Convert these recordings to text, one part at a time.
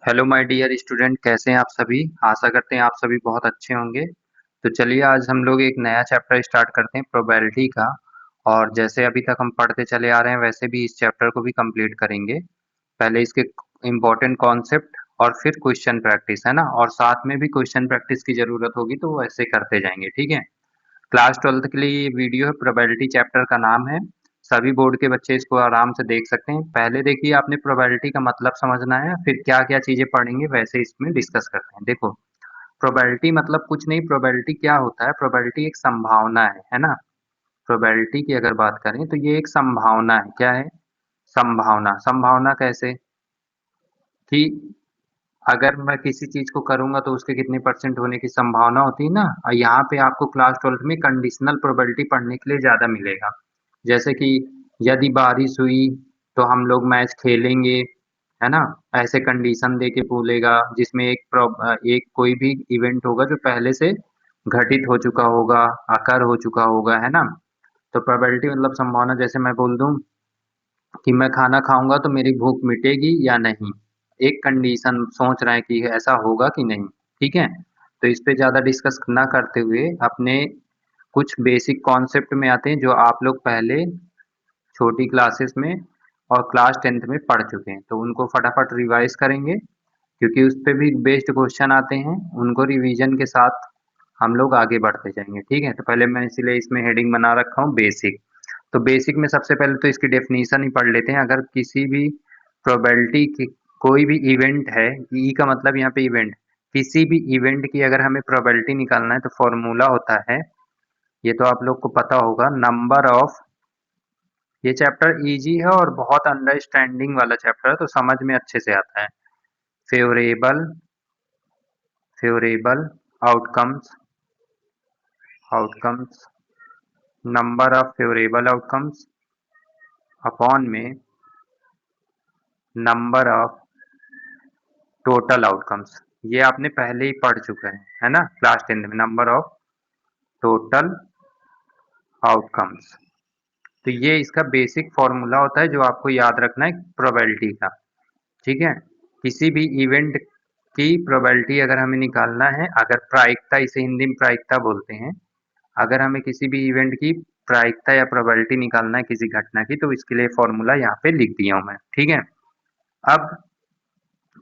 Hello my dear student, कैसे हैं आप सभी। आशा करते हैं आप सभी बहुत अच्छे होंगे। तो चलिए आज हम लोग एक नया चैप्टर स्टार्ट करते हैं प्रोबेबिलिटी का। और जैसे अभी तक हम पढ़ते चले आ रहे हैं वैसे भी इस चैप्टर को भी कंप्लीट करेंगे। पहले इसके इम्पोर्टेंट कॉन्सेप्ट और फिर क्वेश्चन प्रैक्टिस, है ना। और साथ में भी क्वेश्चन प्रैक्टिस की ज़रूरत होगी तो वैसे करते जाएंगे, ठीक है। क्लास 12th के लिए ये वीडियो है, प्रोबेबिलिटी चैप्टर का नाम है। सभी बोर्ड के बच्चे इसको आराम से देख सकते हैं। पहले देखिए, आपने प्रोबेबिलिटी का मतलब समझना है, फिर क्या क्या चीजें पढ़ेंगे वैसे इसमें डिस्कस करते हैं। देखो, प्रोबेबिलिटी मतलब कुछ नहीं। प्रोबेबिलिटी क्या होता है? प्रोबेबिलिटी एक संभावना है ना। प्रोबेबिलिटी की अगर बात करें तो ये एक संभावना है। क्या है? संभावना। संभावना कैसे कि अगर मैं किसी चीज को करूंगा तो उसके कितने परसेंट होने की संभावना होती है ना। और यहाँ पे आपको क्लास 12th में कंडीशनल प्रोबेबिलिटी पढ़ने के लिए ज्यादा मिलेगा। जैसे कि यदि बारिश हुई तो हम लोग मैच खेलेंगे, है ना। ऐसे कंडीशन दे के बोलेगा जिसमें एक कोई भी इवेंट होगा जो पहले से घटित हो चुका होगा, अकर हो चुका होगा, है ना। तो प्रोबेबिलिटी मतलब संभावना। जैसे मैं बोल दूं कि मैं खाना खाऊंगा तो मेरी भूख मिटेगी या नहीं। एक कंडीशन सोच रहे हैं कि ऐसा होगा कि नहीं। ठीक है। तो इस पे ज्यादा डिस्कस ना करते हुए अपने कुछ बेसिक कॉन्सेप्ट में आते हैं जो आप लोग पहले छोटी क्लासेस में और क्लास 10th में पढ़ चुके हैं, तो उनको फटाफट रिवाइज करेंगे क्योंकि उस पे भी बेस्ड क्वेश्चन आते हैं। उनको रिवीजन के साथ हम लोग आगे बढ़ते जाएंगे, ठीक है। तो पहले मैं इसलिए इसमें हेडिंग बना रखा हूँ बेसिक। तो बेसिक में सबसे पहले तो इसकी डेफिनेशन ही पढ़ लेते हैं। अगर किसी भी प्रोबेबिलिटी की कोई भी इवेंट है, ई का मतलब यहाँ पे इवेंट, किसी भी इवेंट की अगर हमें प्रोबेबिलिटी निकालना है तो फॉर्मूला होता है, ये तो आप लोग को पता होगा, नंबर ऑफ। ये चैप्टर इजी है और बहुत अंडरस्टैंडिंग वाला चैप्टर है, तो समझ में अच्छे से आता है। Favourable favourable outcomes outcomes number of favourable outcomes upon में नंबर ऑफ टोटल आउटकम्स। ये आपने पहले ही पढ़ चुके हैं, है ना, क्लास 10 में। Number of total outcomes. तो ये इसका बेसिक फॉर्मूला होता है जो आपको याद रखना है प्रोबेबिलिटी का। ठीक है। किसी भी इवेंट की प्रोबेबिलिटी अगर हमें निकालना है, अगर प्रायिकता, इसे हिंदी में प्रायिकता बोलते हैं। अगर हमें किसी भी इवेंट की प्रायिकता या प्रोबेबिलिटी निकालना है किसी घटना की, तो इसके लिए फॉर्मूला यहाँ पे लिख दिया हूँ मैं, ठीक है। अब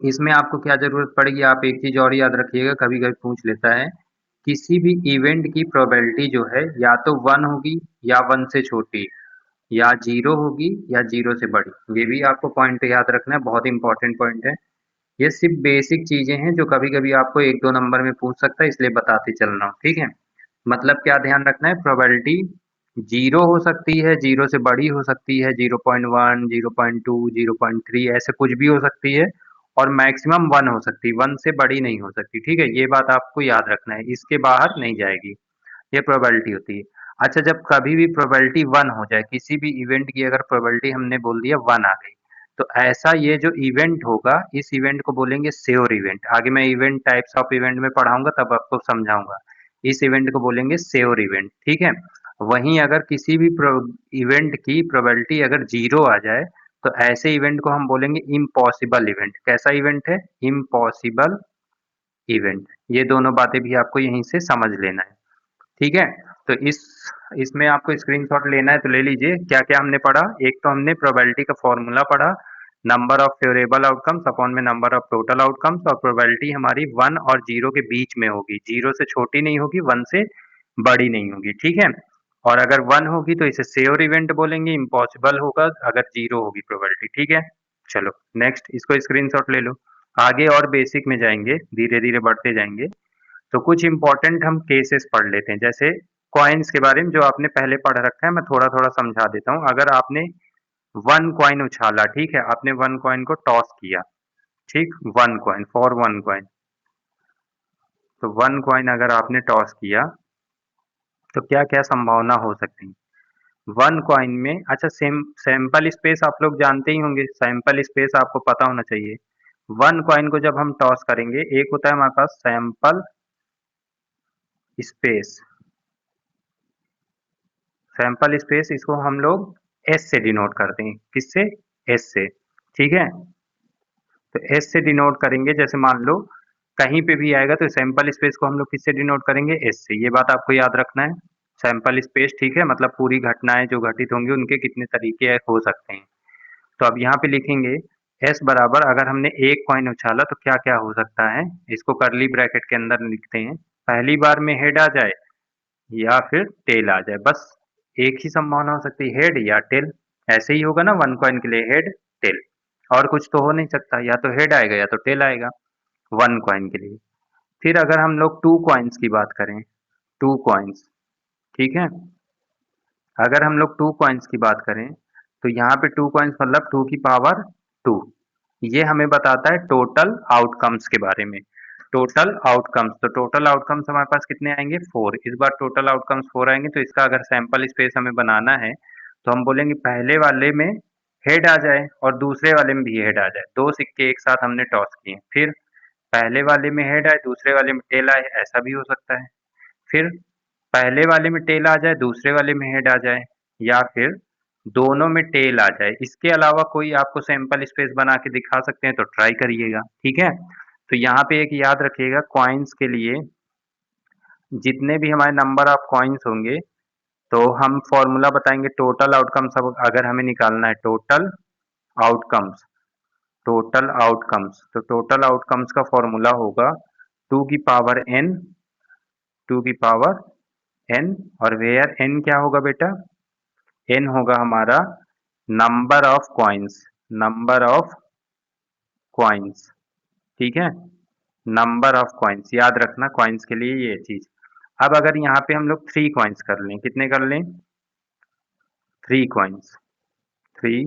इसमें आपको क्या जरूरत पड़ेगी, आप एक चीज और याद रखिएगा, कभी कभी पूछ लेता है। किसी भी इवेंट की प्रोबेबिलिटी जो है या तो 1 होगी या 1 से छोटी, या 0 होगी या 0 से बड़ी। ये भी आपको पॉइंट याद रखना है, बहुत इंपॉर्टेंट पॉइंट है। ये सिर्फ बेसिक चीजें हैं जो कभी कभी आपको एक दो नंबर में पूछ सकता है, इसलिए बताते चल रहा हूँ, ठीक है। मतलब क्या ध्यान रखना है, प्रोबेबिलिटी 0 हो सकती है, 0 से बड़ी हो सकती है, 0.1, 0.2, 0.3, ऐसे कुछ भी हो सकती है। और मैक्सिमम 1 हो सकती है, 1 से बड़ी नहीं हो सकती, ठीक है। ये बात आपको याद रखना है, इसके बाहर नहीं जाएगी। ये प्रोबेबिलिटी होती है। अच्छा, जब कभी भी प्रोबेबिलिटी 1 हो जाए, किसी भी इवेंट की अगर प्रोबेबिलिटी हमने बोल दिया 1 आ गई, तो ऐसा ये जो इवेंट होगा, इस इवेंट को बोलेंगे श्योर इवेंट। आगे मैं इवेंट टाइप्स ऑफ इवेंट में पढ़ाऊंगा तब आपको समझाऊंगा। इस इवेंट को बोलेंगे श्योर इवेंट, ठीक है। वहीं अगर किसी भी इवेंट की प्रोबेबिलिटी अगर 0 आ जाए, तो ऐसे इवेंट को हम बोलेंगे इम्पॉसिबल इवेंट। कैसा इवेंट है? Impossible event. ये दोनों बातें भी आपको यहीं से समझ लेना है, ठीक है। तो इसमें आपको स्क्रीनशॉट लेना है तो ले लीजिए। क्या क्या हमने पढ़ा? एक तो हमने प्रोबेबिलिटी का फॉर्मूला पढ़ा, number of favourable outcomes upon में नंबर ऑफ टोटल आउटकम्स। और प्रोबेबिलिटी हमारी 1 और 0 के बीच में होगी, 0 से छोटी नहीं होगी, 1 से बड़ी नहीं होगी, ठीक है। और अगर 1 होगी तो इसे श्योर इवेंट बोलेंगे, इम्पॉसिबल होगा अगर 0 होगी प्रोबेबिलिटी, ठीक है। चलो नेक्स्ट, इसको स्क्रीनशॉट ले लो। आगे और बेसिक में जाएंगे, धीरे धीरे बढ़ते जाएंगे। तो कुछ इंपॉर्टेंट हम केसेस पढ़ लेते हैं, जैसे कॉइन्स के बारे में जो आपने पहले पढ़ रखा है, मैं थोड़ा थोड़ा समझा देता हूँ। अगर आपने 1 कॉइन उछाला, ठीक है, आपने 1 कॉइन को टॉस किया, ठीक, 1 कॉइन फॉर 1 कॉइन। तो 1 कॉइन अगर आपने टॉस किया तो क्या क्या संभावना हो सकती है 1 कॉइन में? अच्छा, सैंपल स्पेस आप लोग जानते ही होंगे, सैंपल स्पेस आपको पता होना चाहिए। 1 कॉइन को जब हम टॉस करेंगे, एक होता है हमारे पास सैंपल स्पेस। सैंपल स्पेस इसको हम लोग एस से डिनोट करते हैं। किससे? एस से, ठीक है। तो एस से डिनोट करेंगे, जैसे मान लो कहीं पे भी आएगा तो सैंपल स्पेस को हम लोग किससे डिनोट करेंगे, एस से। ये बात आपको याद रखना है। सैंपल स्पेस, ठीक है, मतलब पूरी घटनाएं जो घटित होंगी उनके कितने तरीके हो सकते हैं। तो अब यहाँ पे लिखेंगे एस बराबर, अगर हमने एक कॉइन उछाला तो क्या क्या हो सकता है, इसको करली ब्रैकेट के अंदर लिखते हैं। पहली बार में हेड आ जाए या फिर टेल आ जाए, बस एक ही संभावना हो सकती है, हेड या टेल। ऐसे ही होगा ना, वन कॉइन के लिए हेड टेल, और कुछ तो हो नहीं सकता, या तो हेड आएगा या तो टेल आएगा वन कॉइन के लिए। फिर अगर हम लोग टू कॉइन्स की बात करें, टू कॉइन्स, ठीक है, अगर हम लोग टू कॉइन्स की बात करें तो यहाँ पे टू कॉइन्स मतलब टू की पावर टू। ये हमें बताता है टोटल आउटकम्स के बारे में। टोटल आउटकम्स, तो टोटल आउटकम्स हमारे पास कितने आएंगे, फोर। इस बार टोटल आउटकम्स फोर आएंगे, तो इसका अगर सैंपल स्पेस हमें बनाना है तो हम बोलेंगे पहले वाले में हेड आ जाए और दूसरे वाले में भी हेड आ जाए, दो सिक्के एक साथ हमने टॉस किए। फिर पहले वाले में हेड आए दूसरे वाले में टेल आए, ऐसा भी हो सकता है। फिर पहले वाले में टेल आ जाए दूसरे वाले में हेड आ जाए, या फिर दोनों में टेल आ जाए। इसके अलावा कोई आपको सैंपल स्पेस बना के दिखा सकते हैं तो ट्राई करिएगा, ठीक है। तो यहाँ पे एक याद रखिएगा, कॉइन्स के लिए जितने भी हमारे नंबर ऑफ कॉइन्स होंगे तो हम फॉर्मूला बताएंगे टोटल आउटकम्स। अब अगर हमें निकालना है टोटल आउटकम्स, टोटल आउटकम्स, तो टोटल आउटकम्स का फॉर्मूला होगा टू की पावर एन, टू की पावर एन, और वेयर एन क्या होगा बेटा, एन होगा हमारा number of coins, number of coins, ठीक है, नंबर ऑफ कॉइन्स, याद रखना कॉइन्स के लिए ये चीज। अब अगर यहाँ पे हम लोग थ्री कॉइन्स कर लें, कितने कर लें, थ्री कॉइन्स, थ्री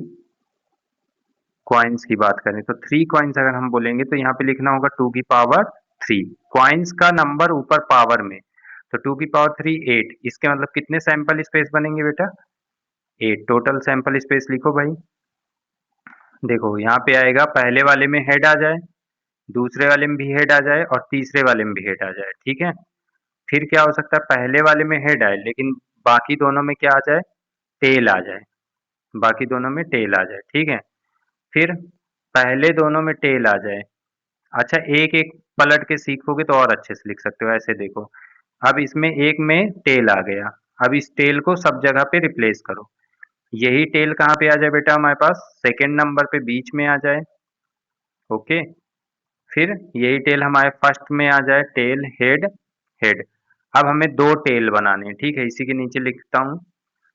कॉइन्स की बात करें तो थ्री कॉइन्स अगर हम बोलेंगे तो यहाँ पे लिखना होगा टू की पावर थ्री, कॉइन्स का नंबर ऊपर पावर में, तो टू की पावर थ्री एट। इसके मतलब कितने सैंपल स्पेस बनेंगे बेटा, एट। टोटल सैंपल स्पेस लिखो भाई। देखो यहाँ पे आएगा पहले वाले में हेड आ जाए, दूसरे वाले में भी हेड आ जाए और तीसरे वाले में भी हेड आ जाए, ठीक है। फिर क्या हो सकता है, पहले वाले में हेड आए लेकिन बाकी दोनों में क्या आ जाए, टेल आ जाए, बाकी दोनों में टेल आ जाए, ठीक है। फिर पहले दोनों में टेल आ जाए। अच्छा, एक एक पलट के सीखोगे तो और अच्छे से लिख सकते हो, ऐसे देखो। अब इसमें एक में टेल आ गया, अब इस टेल को सब जगह पे रिप्लेस करो। यही टेल कहाँ पे आ जाए बेटा, हमारे पास सेकेंड नंबर पे बीच में आ जाए, ओके। फिर यही टेल हमारे फर्स्ट में आ जाए, टेल हेड हेड। अब हमें दो टेल बनाने हैं, ठीक है, इसी के नीचे लिखता हूँ।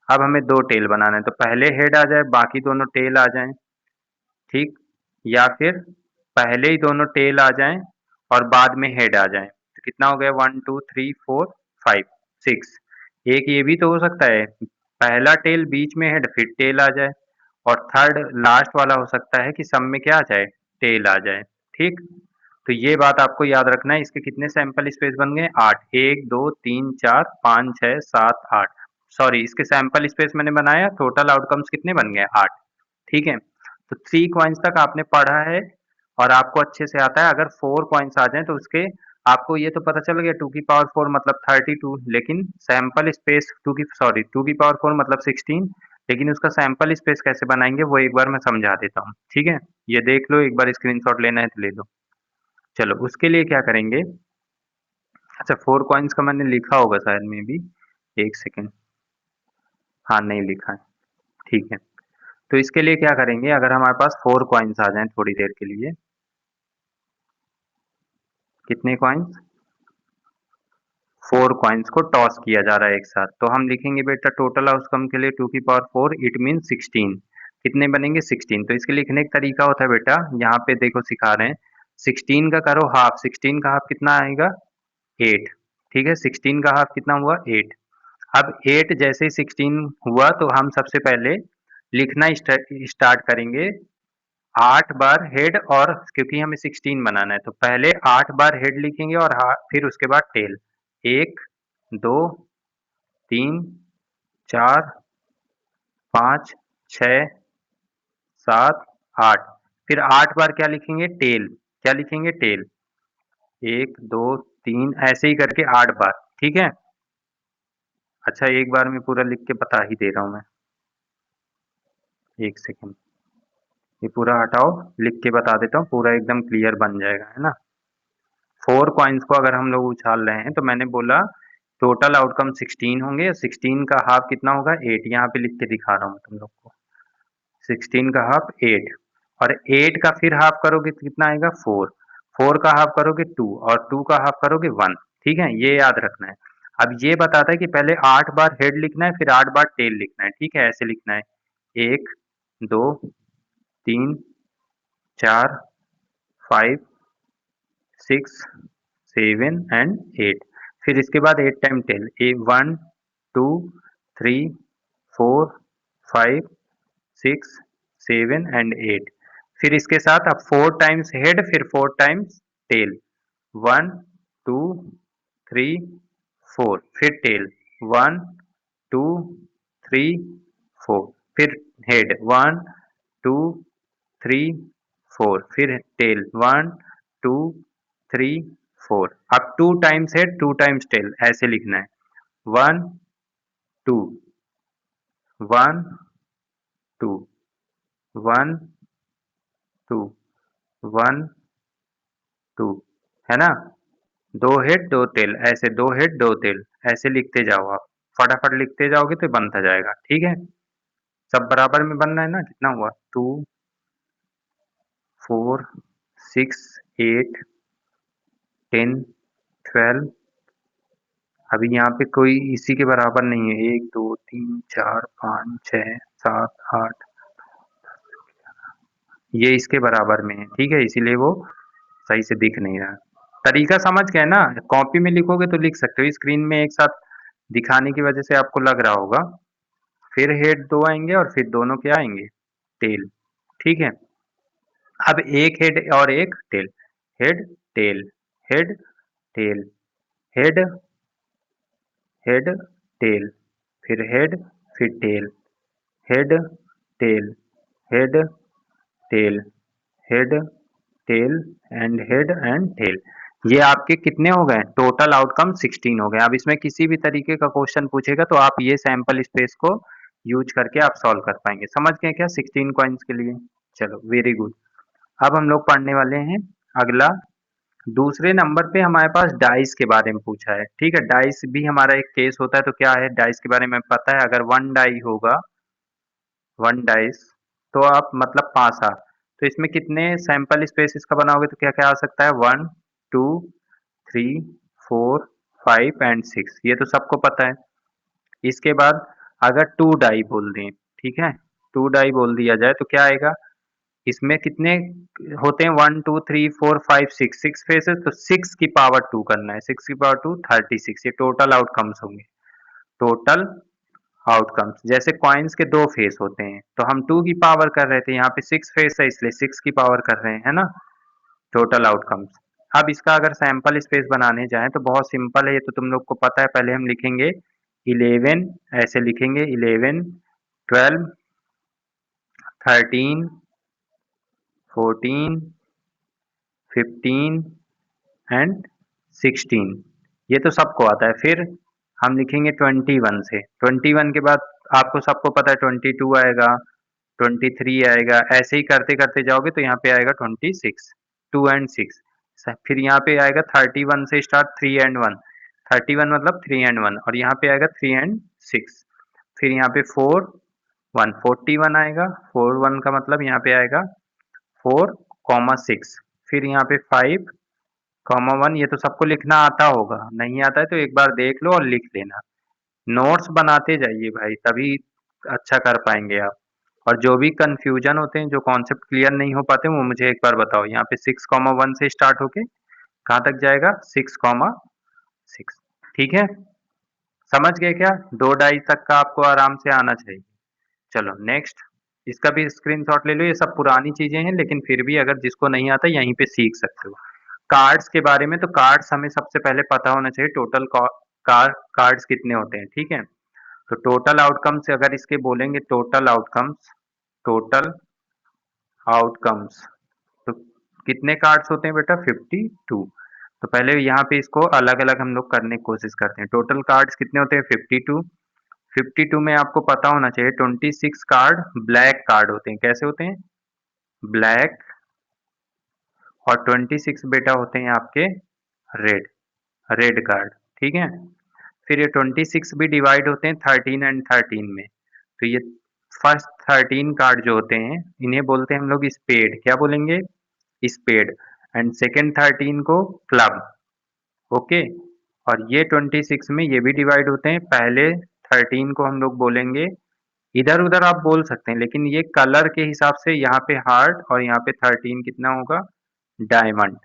अब हमें दो टेल बनाना है, तो पहले हेड आ जाए बाकी दोनों टेल आ जाएं, ठीक, या फिर पहले ही दोनों टेल आ जाएं और बाद में हेड आ जाएं। तो कितना हो गया, one two three four five six. एक ये भी तो हो सकता है, पहला टेल बीच में हेड फिर टेल आ जाए, और थर्ड लास्ट वाला हो सकता है कि सब में क्या आ जाए, टेल आ जाए, ठीक। तो ये बात आपको याद रखना है। इसके कितने सैंपल स्पेस बन गए, आठ, एक दो तीन चार पाँच छः सात आठ, सॉरी इसके सैंपल स्पेस मैंने बनाया, टोटल आउटकम्स कितने बन गए, आठ, ठीक है। तो थ्री कॉइन्स तक आपने पढ़ा है और आपको अच्छे से आता है। अगर फोर कॉइन्स आ जाए तो उसके आपको ये तो पता चल गया टू की पावर फोर मतलब 32, लेकिन सैंपल स्पेस टू की, सॉरी टू की पावर फोर मतलब 16, लेकिन उसका सैंपल स्पेस कैसे बनाएंगे वो एक बार मैं समझा देता हूँ, ठीक है। ये देख लो, एक बार स्क्रीनशॉट लेना है तो ले लो। चलो उसके लिए क्या करेंगे, अच्छा फोर कॉइन्स का मैंने लिखा होगा शायद में भी, एक सेकेंड, हाँ नहीं लिखा है, ठीक है। तो इसके लिए क्या करेंगे, अगर हमारे पास फोर कॉइन्स आ जाएं थोड़ी देर के लिए, कितने कॉइन्स, फोर कॉइन्स को टॉस किया जा रहा है एक साथ, तो हम लिखेंगे बेटा टोटल आउटकम के लिए टू की पावर फोर, इट मीन 16। कितने बनेंगे, 16। तो इसके लिखने का तरीका होता है बेटा, यहाँ पे देखो सिखा रहे हैं, 16 का करो हाफ, 16 का हाफ कितना आएगा, एट, ठीक है। 16 का हाफ कितना हुआ, एट। अब एट जैसे ही 16 हुआ तो हम सबसे पहले लिखना स्टार्ट करेंगे, आठ बार हेड, और क्योंकि हमें 16 बनाना है तो पहले आठ बार हेड लिखेंगे और फिर उसके बाद टेल, एक दो तीन चार पाँच छ सात आठ, फिर आठ बार क्या लिखेंगे, टेल, क्या लिखेंगे, टेल, एक दो तीन ऐसे ही करके आठ बार, ठीक है। अच्छा एक बार में पूरा लिख के बता ही दे रहा हूँ मैं, एक सेकेंड, ये पूरा हटाओ, लिख के बता देता हूँ, पूरा एकदम क्लियर बन जाएगा, है ना। 4 कॉइन्स को अगर हम लोग उछाल रहे हैं तो मैंने बोला टोटल आउटकम 16 होंगे, 16 का हाफ कितना होगा 8, यहाँ पे लिख के दिखा रहा हूँ तुम लोग को। 16 का हाफ 8, और 8 का फिर हाफ करोगे तो कितना आएगा 4, 4 का हाफ करोगे 2, और 2 का हाफ करोगे 1। ठीक है, ये याद रखना है। अब ये बताता है कि पहले 8 बार हेड लिखना है, फिर 8 बार टेल लिखना है। ठीक है, ऐसे लिखना है, 1 2 3 4 5 6 7 एंड 8। फिर इसके बाद 8 टाइम टेल, 1 2 3 4 5 6 7 एंड 8। फिर इसके साथ अब 4 टाइम्स हेड, फिर 4 टाइम्स टेल, 1 2 3 4, फिर टेल 1 2 3 4, फिर हेड 1 2 3 4, फिर टेल 1 2 3 4। अब 2 टाइम्स हेड 2 टाइम्स टेल, ऐसे लिखना है, 1 2 1 2 1 2 1 2, है ना। दो हेड दो टेल, ऐसे दो हेड दो टेल, ऐसे लिखते जाओ आप, फटाफट लिखते जाओगे तो बनता जाएगा। ठीक है, सब बराबर में बनना है ना। कितना हुआ 2 4 6 8 10 12। अभी यहाँ पे कोई इसी के बराबर नहीं है, 1 2 3 4 5 6 7 8, ये इसके बराबर में है। ठीक है, इसीलिए वो सही से दिख नहीं रहा। तरीका समझ गए ना, कॉपी में लिखोगे तो लिख सकते हो, स्क्रीन में एक साथ दिखाने की वजह से आपको लग रहा होगा। फिर हेड दो आएंगे और फिर दोनों क्या आएंगे, टेल। ठीक है, अब एक हेड और एक tail, head tail head tail head head tail, फिर हेड फिर tail, head tail head tail head tail and tail. ये आपके कितने हो गए, टोटल आउटकम 16 हो गए। अब इसमें किसी भी तरीके का क्वेश्चन पूछेगा तो आप ये सैंपल स्पेस को यूज करके आप सॉल्व कर पाएंगे। समझ गए क्या 16 कॉइन्स के लिए। चलो वेरी गुड। अब हम लोग पढ़ने वाले हैं अगला, दूसरे नंबर पे हमारे पास डाइस के बारे में पूछा है। ठीक है, डाइस भी हमारा एक केस होता है, तो क्या है डाइस के बारे में पता है। अगर वन डाई होगा, वन डाइस, तो आप मतलब पासा, तो इसमें कितने सैंपल स्पेस इसका बनाओगे तो क्या क्या आ सकता है, 1 2 3 4 5 एंड 6, ये तो सबको पता है। इसके बाद अगर टू डाई बोल दें, ठीक है, टू डाई बोल दिया जाए तो क्या आएगा, इसमें कितने होते हैं, 1 2 3 4 5 6, 6 फेसेस, तो 6 की पावर 2 करना है, 6 की पावर 2 36, ये टोटल आउटकम्स होंगे। टोटल आउटकम्स, जैसे कॉइन्स के दो फेस होते हैं तो हम 2 की पावर कर रहे थे, यहाँ पे 6 फेस है इसलिए 6 की पावर कर रहे हैं, है ना। Total outcomes. अब इसका अगर सैंपल स्पेस बनाने जाएं तो बहुत सिंपल है, ये तो तुम लोग को पता है। पहले हम लिखेंगे 11, ऐसे लिखेंगे 11 12 13 14 15 एंड 16, ये तो सबको आता है। फिर हम लिखेंगे 21 से, 21 के बाद आपको सबको पता है 22 आएगा, 23 आएगा, ऐसे ही करते करते जाओगे तो यहाँ पे आएगा 26, 2 एंड 6। फिर यहाँ पे आएगा 31 से स्टार्ट, 3 एंड 1, 31 मतलब 3 एंड 1, और यहाँ पे आएगा 3 एंड 6। फिर यहाँ पे 4 1, 41 आएगा, 4 1 का मतलब यहाँ पे आएगा 4 6। फिर यहाँ पे 5 1, ये तो सबको लिखना आता होगा, नहीं आता है तो एक बार देख लो और लिख लेना। नोट्स बनाते जाइए भाई, तभी अच्छा कर पाएंगे आप। और जो भी कंफ्यूजन होते हैं, जो कॉन्सेप्ट क्लियर नहीं हो पाते, वो मुझे एक बार बताओ। यहाँ पे 6 1 से स्टार्ट होके कहाँ तक जाएगा, 6 6। ठीक है, समझ गए क्या, दो डाई तक का आपको आराम से आना चाहिए। चलो नेक्स्ट, इसका भी स्क्रीनशॉट ले लो, ये सब पुरानी चीजें हैं लेकिन फिर भी अगर जिसको नहीं आता यहीं पे सीख सकते हो। कार्ड्स के बारे में, तो कार्ड्स हमें सबसे पहले पता होना चाहिए, टोटल कार्ड्स कितने होते हैं। ठीक है, तो टोटल आउटकम्स अगर इसके बोलेंगे, टोटल आउटकम्स, तो कितने कार्ड्स होते हैं बेटा, 52। तो पहले यहाँ पे इसको अलग अलग हम लोग करने की कोशिश करते हैं। टोटल कार्ड्स कितने होते हैं, 52। 52 में आपको पता होना चाहिए 26 कार्ड ब्लैक कार्ड होते हैं। कैसे होते हैं, ब्लैक, और 26 बेटा होते हैं आपके रेड, रेड कार्ड, ठीक है। फिर ये 26 भी डिवाइड होते हैं 13 एंड 13 में। तो ये फर्स्ट 13 कार्ड जो होते हैं इन्हें बोलते हैं हम लोग स्पेड, क्या बोलेंगे, स्पेड। एंड सेकेंड 13 को क्लब, ओके। और ये 26 में ये भी डिवाइड होते हैं, पहले 13 को हम लोग बोलेंगे, इधर उधर आप बोल सकते हैं लेकिन ये कलर के हिसाब से यहाँ पे हार्ट और यहाँ पे 13 कितना होगा, डायमंड,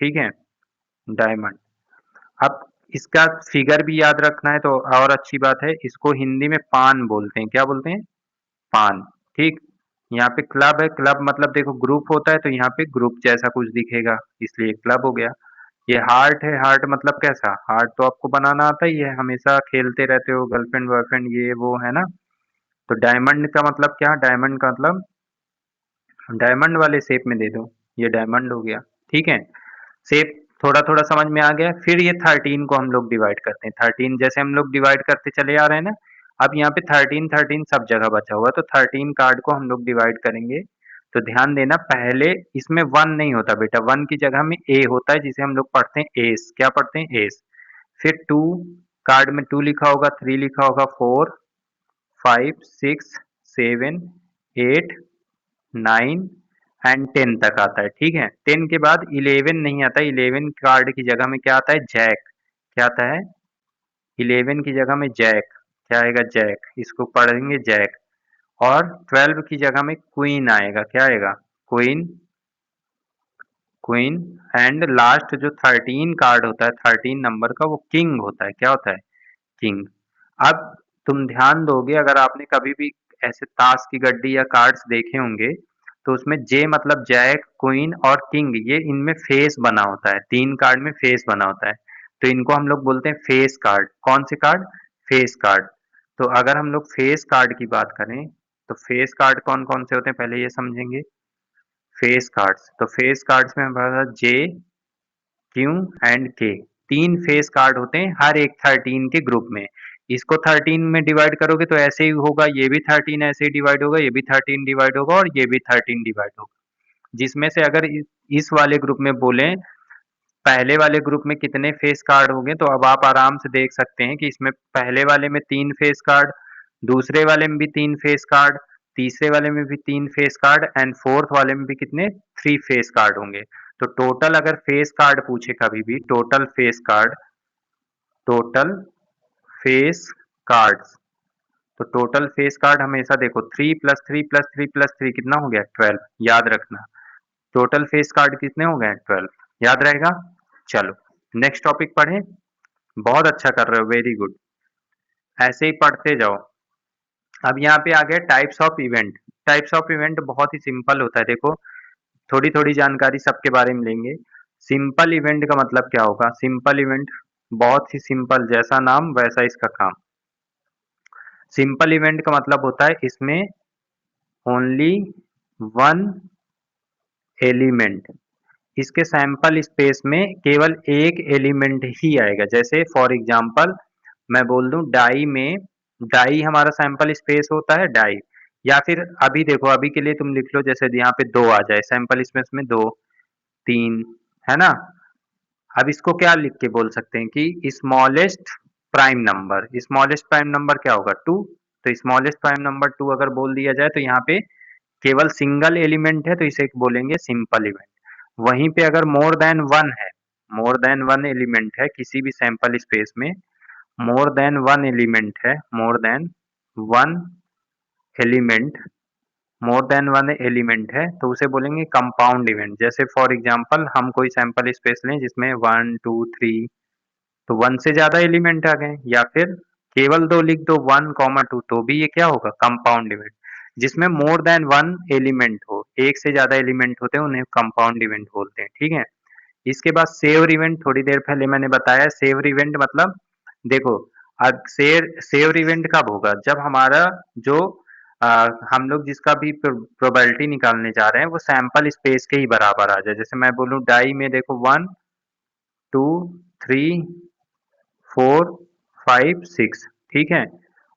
ठीक है, डायमंड। अब इसका फिगर भी याद रखना है तो और अच्छी बात है, इसको हिंदी में पान बोलते हैं, क्या बोलते हैं, पान, ठीक। यहाँ पे क्लब है, क्लब मतलब देखो ग्रुप होता है तो यहाँ पे ग्रुप जैसा कुछ दिखेगा, इसलिए क्लब हो गया। ये हार्ट है, हार्ट मतलब कैसा, हार्ट तो आपको बनाना आता ही है, हमेशा खेलते रहते हो, गर्लफ्रेंड वर्लफ्रेंड ये वो, है ना। तो डायमंड का मतलब क्या, डायमंड का मतलब डायमंड वाले शेप में दे दो, ये डायमंड हो गया, ठीक है। शेप थोड़ा थोड़ा समझ में आ गया। फिर ये 13 को हम लोग डिवाइड करते हैं, 13 जैसे हम लोग डिवाइड करते चले आ रहे हैं ना, अब यहाँ पे 13 13 सब जगह बचा हुआ, तो 13 कार्ड को हम लोग डिवाइड करेंगे। तो ध्यान देना, पहले इसमें 1 नहीं होता बेटा, 1 की जगह में ए होता है जिसे हम लोग पढ़ते हैं एस, क्या पढ़ते हैं, एस। फिर 2, कार्ड में 2 लिखा होगा, 3 लिखा होगा, 4 5 6 7 8 9 एंड 10 तक आता है, ठीक है। 10 के बाद 11 नहीं आता, 11 कार्ड की जगह में क्या आता है, जैक, क्या आता है, 11 की जगह में जैक, क्या आएगा, जैक, इसको पढ़ेंगे जैक। और 12 की जगह में क्वीन आएगा, क्या आएगा, क्वीन, क्वीन। एंड लास्ट जो 13 कार्ड होता है 13 नंबर का, वो किंग होता है, क्या होता है, किंग। अब तुम ध्यान दोगे, अगर आपने कभी भी ऐसे ताश की गड्डी या कार्ड्स देखे होंगे, तो उसमें जे मतलब जैक, क्वीन और किंग, ये इनमें फेस बना होता है, 3 कार्ड में फेस बना होता है। तो इनको हम लोग बोलते हैं फेस कार्ड, कौन से कार्ड, फेस कार्ड। तो अगर हम लोग फेस कार्ड की बात करें, तो फेस कार्ड कौन कौन से होते हैं पहले ये समझेंगे। फेस कार्ड्स, तो फेस कार्ड्स में हमारा जे, क्यू एंड के, 3 फेस कार्ड होते हैं हर एक 13 के ग्रुप में। इसको 13 में डिवाइड करोगे तो ऐसे ही होगा, ये भी 13 ऐसे ही डिवाइड होगा, ये भी 13 डिवाइड होगा और ये भी 13 डिवाइड होगा। जिसमें से अगर इस वाले ग्रुप में बोलें, पहले वाले ग्रुप में कितने फेस कार्ड होंगे, तो अब आप आराम से देख सकते हैं कि इसमें पहले वाले में 3 फेस कार्ड, दूसरे वाले में भी 3 फेस कार्ड, तीसरे वाले में भी 3 फेस कार्ड एंड फोर्थ वाले में भी कितने, 3 फेस कार्ड होंगे। तो टोटल अगर फेस कार्ड पूछे कभी भी, total face card, total face cards, तो टोटल फेस कार्ड हमेशा देखो 3 प्लस 3 प्लस 3 प्लस 3 कितना हो गया, 12, याद रखना। टोटल फेस कार्ड कितने हो गए, 12, याद रहेगा। चलो नेक्स्ट टॉपिक पढ़ें, बहुत अच्छा कर रहे हो, वेरी गुड, ऐसे ही पढ़ते जाओ। अब यहाँ पे आ गया types of event. Types of event बहुत ही सिंपल होता है, देखो थोड़ी थोड़ी जानकारी सबके बारे में लेंगे। सिंपल इवेंट का मतलब क्या होगा, सिंपल इवेंट बहुत ही सिंपल, जैसा नाम वैसा इसका काम। सिंपल इवेंट का मतलब होता है इसमें ओनली वन एलिमेंट, इसके सैंपल स्पेस में केवल एक एलिमेंट ही आएगा। जैसे फॉर एग्जांपल मैं बोल दूं डाई में, डाई हमारा सैंपल स्पेस होता है, डाई। या फिर अभी देखो, अभी के लिए तुम लिख लो, जैसे यहाँ पे 2 आ जाए सैंपल स्पेस में, 2 3, है ना। अब इसको क्या लिख के बोल सकते हैं कि smallest prime number, smallest prime number क्या होगा, 2। तो स्मॉलेस्ट प्राइम नंबर 2 अगर बोल दिया जाए तो यहाँ पे केवल सिंगल एलिमेंट है तो इसे बोलेंगे सिंपल इवेंट। वहीं पे अगर मोर देन वन है, मोर देन वन एलिमेंट है किसी भी सैंपल स्पेस में, मोर देन वन एलिमेंट है, more than one element, more than one element है तो उसे बोलेंगे कंपाउंड इवेंट। जैसे फॉर एग्जांपल हम कोई सैंपल स्पेस लें जिसमें 1 2 3, तो 1 से ज्यादा एलिमेंट आ गए, या फिर केवल 2 लिख दो, 1 2, तो भी ये क्या होगा, कंपाउंड इवेंट। जिसमें मोर देन वन एलिमेंट हो, एक से ज्यादा एलिमेंट होते हैं उन्हें कंपाउंड इवेंट बोलते हैं, ठीक है। इसके बाद सेवर इवेंट, थोड़ी देर पहले मैंने बताया, सेवर इवेंट मतलब देखो, अब सेवर इवेंट कब होगा, जब हमारा जो हम लोग जिसका भी प्रोबेबिलिटी निकालने जा रहे हैं वो सैंपल स्पेस के ही बराबर आ जाए। जैसे मैं बोलूं डाई में देखो 1 2 3 4 5 6, ठीक है।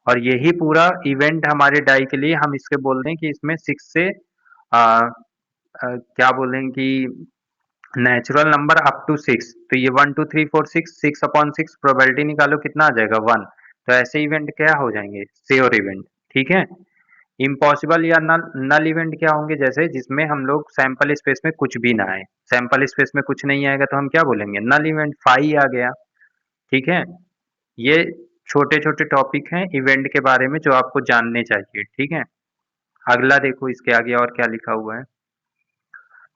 और यही पूरा इवेंट हमारे डाई के लिए, हम इसके बोल दें कि इसमें 6 से क्या बोलें कि नेचुरल नंबर अप टू 6, तो ये 1 2 3 4 6, 6/6 प्रोबेबिलिटी निकालो कितना आ जाएगा 1। तो ऐसे इवेंट क्या हो जाएंगे, श्योर इवेंट। ठीक है। इम्पॉसिबल या नल नल इवेंट क्या होंगे, जैसे जिसमें हम लोग सैंपल स्पेस में कुछ भी ना आए। सैंपल स्पेस में कुछ नहीं आएगा तो हम क्या बोलेंगे, नल इवेंट, फाई आ गया। ठीक है। ये छोटे छोटे टॉपिक हैं इवेंट के बारे में जो आपको जानने चाहिए। ठीक है। अगला देखो इसके आगे और क्या लिखा हुआ है।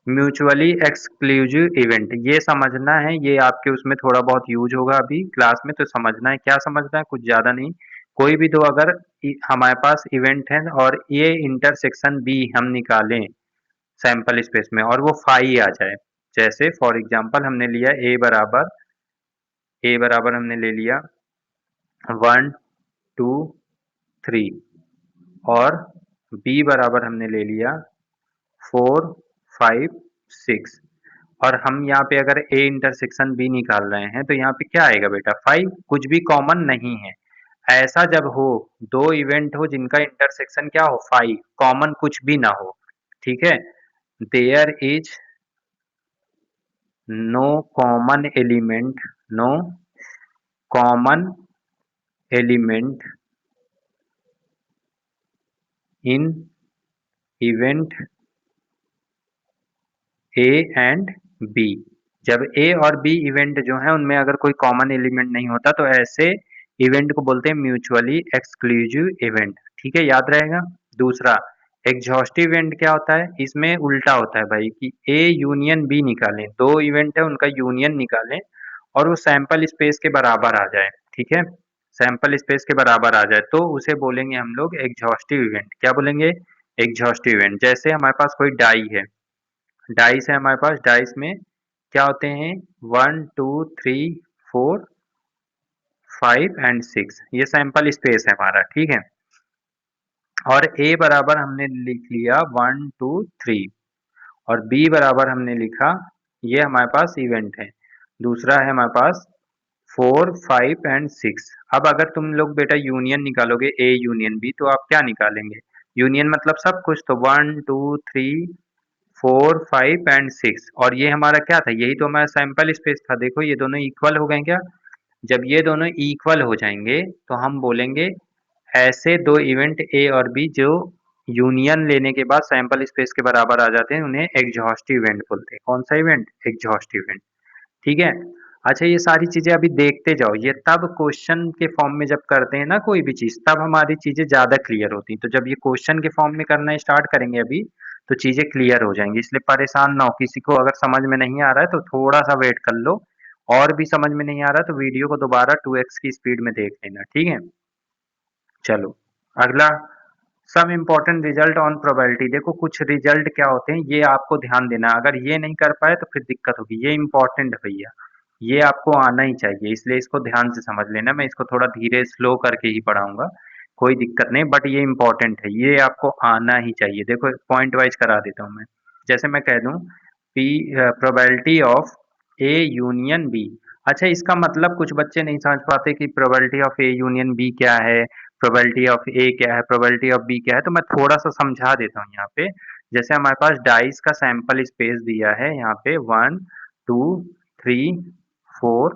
म्यूचुअली एक्सक्लूसिव इवेंट, ये समझना है, ये आपके उसमें थोड़ा बहुत यूज होगा अभी क्लास में, तो समझना है। क्या समझना है, कुछ ज्यादा नहीं। कोई भी दो अगर हमारे पास इवेंट है और ये इंटरसेक्शन बी हम निकालें सैंपल स्पेस में और वो फाई आ जाए, जैसे फॉर एग्जांपल हमने लिया ए बराबर हमने ले लिया 1 2 3 और बी बराबर हमने ले लिया 4 5 6, और हम यहाँ पे अगर ए इंटरसेक्शन बी निकाल रहे हैं तो यहाँ पे क्या आएगा बेटा, 5। कुछ भी कॉमन नहीं है। ऐसा जब हो, दो इवेंट हो जिनका इंटरसेक्शन क्या हो, 5, कॉमन कुछ भी ना हो। ठीक है। There is no common element, no common element in event A and B. जब ए और बी इवेंट जो है उनमें अगर कोई कॉमन एलिमेंट नहीं होता तो ऐसे इवेंट को बोलते हैं म्यूचुअली एक्सक्लूसिव इवेंट। ठीक है, याद रहेगा। दूसरा, एग्जॉस्टिव इवेंट क्या होता है, इसमें उल्टा होता है भाई कि ए यूनियन बी निकालें, दो इवेंट है उनका यूनियन निकालें और वो सैंपल स्पेस के बराबर आ जाए। ठीक है, सैंपल स्पेस के बराबर आ जाए तो उसे बोलेंगे हम लोग एग्जॉस्टिव इवेंट। क्या बोलेंगे, एग्जॉस्टिव इवेंट। जैसे हमारे पास कोई डाई है, डाइस है हमारे पास, डाइस में क्या होते हैं, 1 2 3 4 5 एंड 6, ये सैंपल स्पेस है हमारा। ठीक है। और ए बराबर हमने लिख लिया 1 2 3 और बी बराबर हमने लिखा, ये हमारे पास इवेंट है। दूसरा है हमारे पास 4 5 एंड 6। अब अगर तुम लोग बेटा यूनियन निकालोगे ए यूनियन बी तो आप क्या निकालेंगे, यूनियन मतलब सब कुछ, तो 1 2 3 4 5 एंड 6, और ये हमारा क्या था, यही तो हमारा सैंपल स्पेस था। देखो ये दोनों इक्वल हो गए क्या, जब ये दोनों इक्वल हो जाएंगे तो हम बोलेंगे ऐसे दो इवेंट ए और बी जो यूनियन लेने के बाद सैंपल स्पेस के बराबर आ जाते हैं उन्हें एग्जॉस्टिव इवेंट बोलते हैं। कौन सा इवेंट, एग्जॉस्टिव इवेंट। ठीक है। अच्छा, ये सारी चीजें अभी देखते जाओ, ये तब क्वेश्चन के फॉर्म में जब करते हैं ना कोई भी चीज, तब हमारी चीजें ज्यादा क्लियर होती हैं। तो जब ये क्वेश्चन के फॉर्म में करना स्टार्ट करेंगे अभी तो चीजें क्लियर हो जाएंगी, इसलिए परेशान ना हो। किसी को अगर समझ में नहीं आ रहा है तो थोड़ा सा वेट कर लो, और भी समझ में नहीं आ रहा तो वीडियो को दोबारा 2x की स्पीड में देख लेना। ठीक है। चलो अगला, some important result on probability. देखो कुछ रिजल्ट क्या होते हैं ये आपको ध्यान देना, अगर ये नहीं कर पाए तो फिर दिक्कत होगी। ये इम्पोर्टेंट है भैया, ये आपको आना ही चाहिए, इसलिए इसको ध्यान से समझ लेना। मैं इसको थोड़ा धीरे स्लो करके ही पढ़ाऊंगा, कोई दिक्कत नहीं, बट ये इम्पोर्टेंट है, ये आपको आना ही चाहिए। देखो पॉइंट वाइज करा देता हूँ मैं। जैसे मैं कह दूं P probability of A union B. अच्छा, इसका मतलब कुछ बच्चे नहीं समझ पाते कि probability of A union B क्या है, प्रोबेबिलिटी ऑफ ए क्या है, प्रोबेबिलिटी ऑफ बी क्या है। तो मैं थोड़ा सा समझा देता हूँ यहाँ पे। जैसे हमारे पास डाइस का सैंपल स्पेस दिया है यहाँ पे 1 2 3 4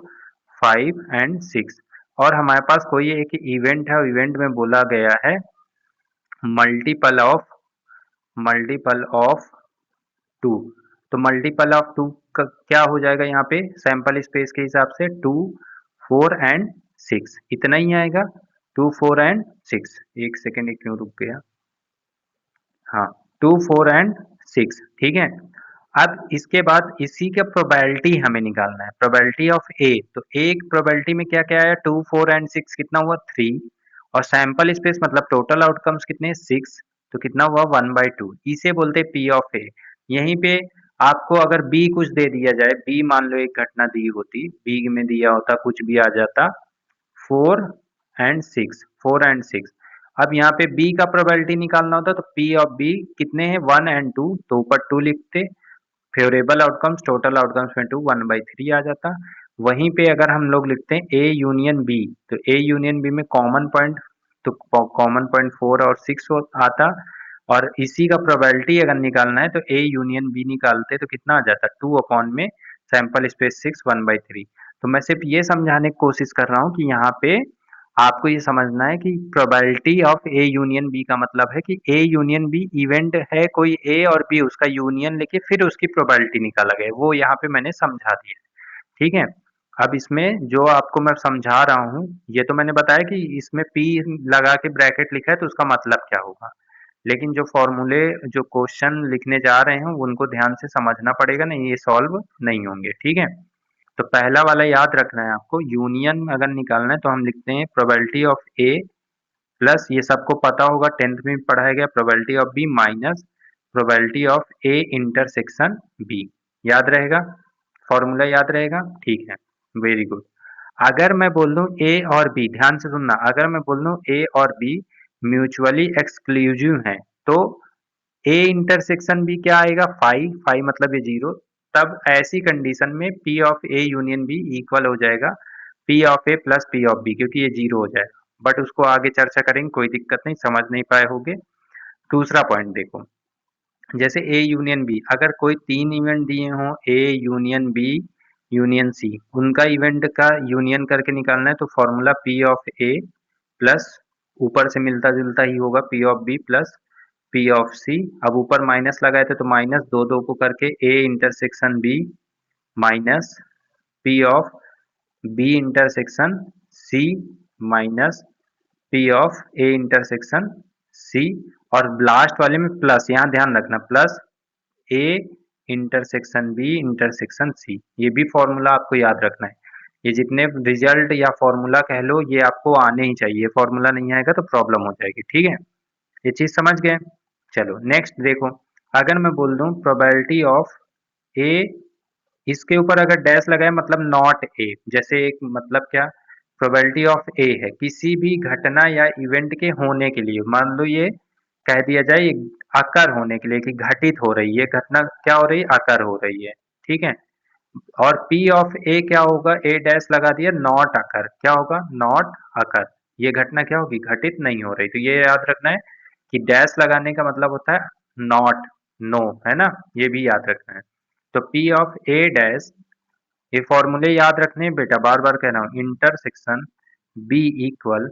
5 एंड 6, और हमारे पास कोई एक इवेंट है और इवेंट में बोला गया है मल्टीपल ऑफ टू। तो मल्टीपल ऑफ टू का क्या हो जाएगा, यहाँ पे सैंपल स्पेस के हिसाब से 2 4 एंड 6, इतना ही आएगा, 2 4 एंड 6। एक सेकेंड, ये क्यों रुक गया, हाँ, 2 4 एंड 6। ठीक है। अब इसके बाद इसी का प्रोबेबिलिटी हमें निकालना है, प्रोबेबिलिटी ऑफ ए। तो एक प्रोबेबिलिटी में क्या क्या आया, 2 4 एंड 6 कितना हुआ, 3, और सैंपल स्पेस मतलब टोटल आउटकम्स कितने, 6, तो कितना हुआ 1/2। इसे बोलते हैं पी ऑफ ए। यहीं पे आपको अगर बी कुछ दे दिया जाए, बी मान लो एक घटना दी होती, बी में दिया होता कुछ भी आ जाता 4 एंड 6। अब यहाँ पे बी का प्रोबेबिलिटी निकालना होता तो पी ऑफ बी कितने हैं, 1 एंड 2, तो ऊपर 2 लिखते, फेवरेबल आउटकम्स टोटल आउटकम्स में 2 1/3 आ जाता। वहीं पे अगर हम लोग लिखते हैं ए यूनियन बी, तो ए यूनियन बी में कॉमन पॉइंट, तो कॉमन पॉइंट 4 और 6 आता, और इसी का प्रोबेबिलिटी अगर निकालना है तो ए यूनियन बी निकालते तो कितना आ जाता, 2 अपॉन में सैंपल स्पेस 6 1/3। तो मैं सिर्फ ये समझाने की कोशिश कर रहा हूँ कि यहाँ पे आपको ये समझना है कि probability of A union B का मतलब है कि ए यूनियन बी इवेंट है, कोई ए और बी उसका यूनियन लेके फिर उसकी प्रोबेबिलिटी निकाला गया, वो यहाँ पे मैंने समझा दिया। ठीक है। अब इसमें जो आपको मैं समझा रहा हूँ, ये तो मैंने बताया कि इसमें पी लगा के ब्रैकेट लिखा है तो उसका मतलब क्या होगा, लेकिन जो फॉर्मूले जो क्वेश्चन लिखने जा रहे हैं उनको ध्यान से समझना पड़ेगा, नहीं ये सॉल्व नहीं होंगे। ठीक है। तो पहला वाला याद रखना है आपको, यूनियन अगर निकालना है तो हम लिखते हैं प्रोबेबिलिटी ऑफ ए प्लस, ये सबको पता होगा 10th में भी पढ़ाया गया, probability of B minus probability of A intersection B. याद रहेगा, फॉर्मूला याद रहेगा, ठीक है, वेरी गुड। अगर मैं बोल दूं ए और बी, ध्यान से सुनना, अगर मैं बोल दूं ए और बी म्यूचुअली एक्सक्लूसिव हैं तो ए इंटरसेक्शन बी क्या आएगा, फाइव, फाइव मतलब ये जीरो। तब ऐसी कंडीशन में P of A union B equal हो जाएगा P of A plus P of B, क्योंकि ये जीरो हो जाएगा। बट उसको आगे चर्चा करेंगे, कोई दिक्कत नहीं, समझ नहीं पाए होगे। दूसरा पॉइंट देखो, जैसे ए यूनियन बी, अगर कोई तीन इवेंट दिए हों A union B union C, उनका इवेंट का यूनियन करके निकालना है तो formula P of A plus, ऊपर से मिलता जुलता ही होगा, P of B plus P of C. अब ऊपर माइनस लगाए थे तो माइनस दो दो को करके A intersection B minus P of B intersection C minus P of A intersection C. और लास्ट वाले में प्लस, यहाँ ध्यान रखना, plus A intersection B intersection C. ये भी फॉर्मूला आपको याद रखना है। ये जितने रिजल्ट या फॉर्मूला कह लो ये आपको आने ही चाहिए, फॉर्मूला नहीं आएगा तो प्रॉब्लम हो जाएगी। ठीक है, ये चीज समझ गए। चलो नेक्स्ट देखो, अगर मैं बोल दूं प्रोबेबिलिटी ऑफ ए, इसके ऊपर अगर डैश लगाए मतलब नॉट ए, जैसे एक मतलब क्या, प्रोबेबिलिटी ऑफ ए है किसी भी घटना या इवेंट के होने के लिए, मान लो ये कह दिया जाए ये अकर होने के लिए कि घटित हो रही है घटना, क्या हो रही है, अकर हो रही है। ठीक है। और पी ऑफ ए क्या होगा, ए डैश लगा दिया, नॉट अकर, क्या होगा, नॉट अकर, ये घटना क्या होगी, घटित नहीं हो रही। तो ये याद रखना है कि डैश लगाने का मतलब होता है नॉट, नो, है ना, ये भी याद रखना है। तो पी ऑफ ए डैश, ये फॉर्मूले याद रखने हैं बेटा, बार बार कह रहा हूँ, intersection B equal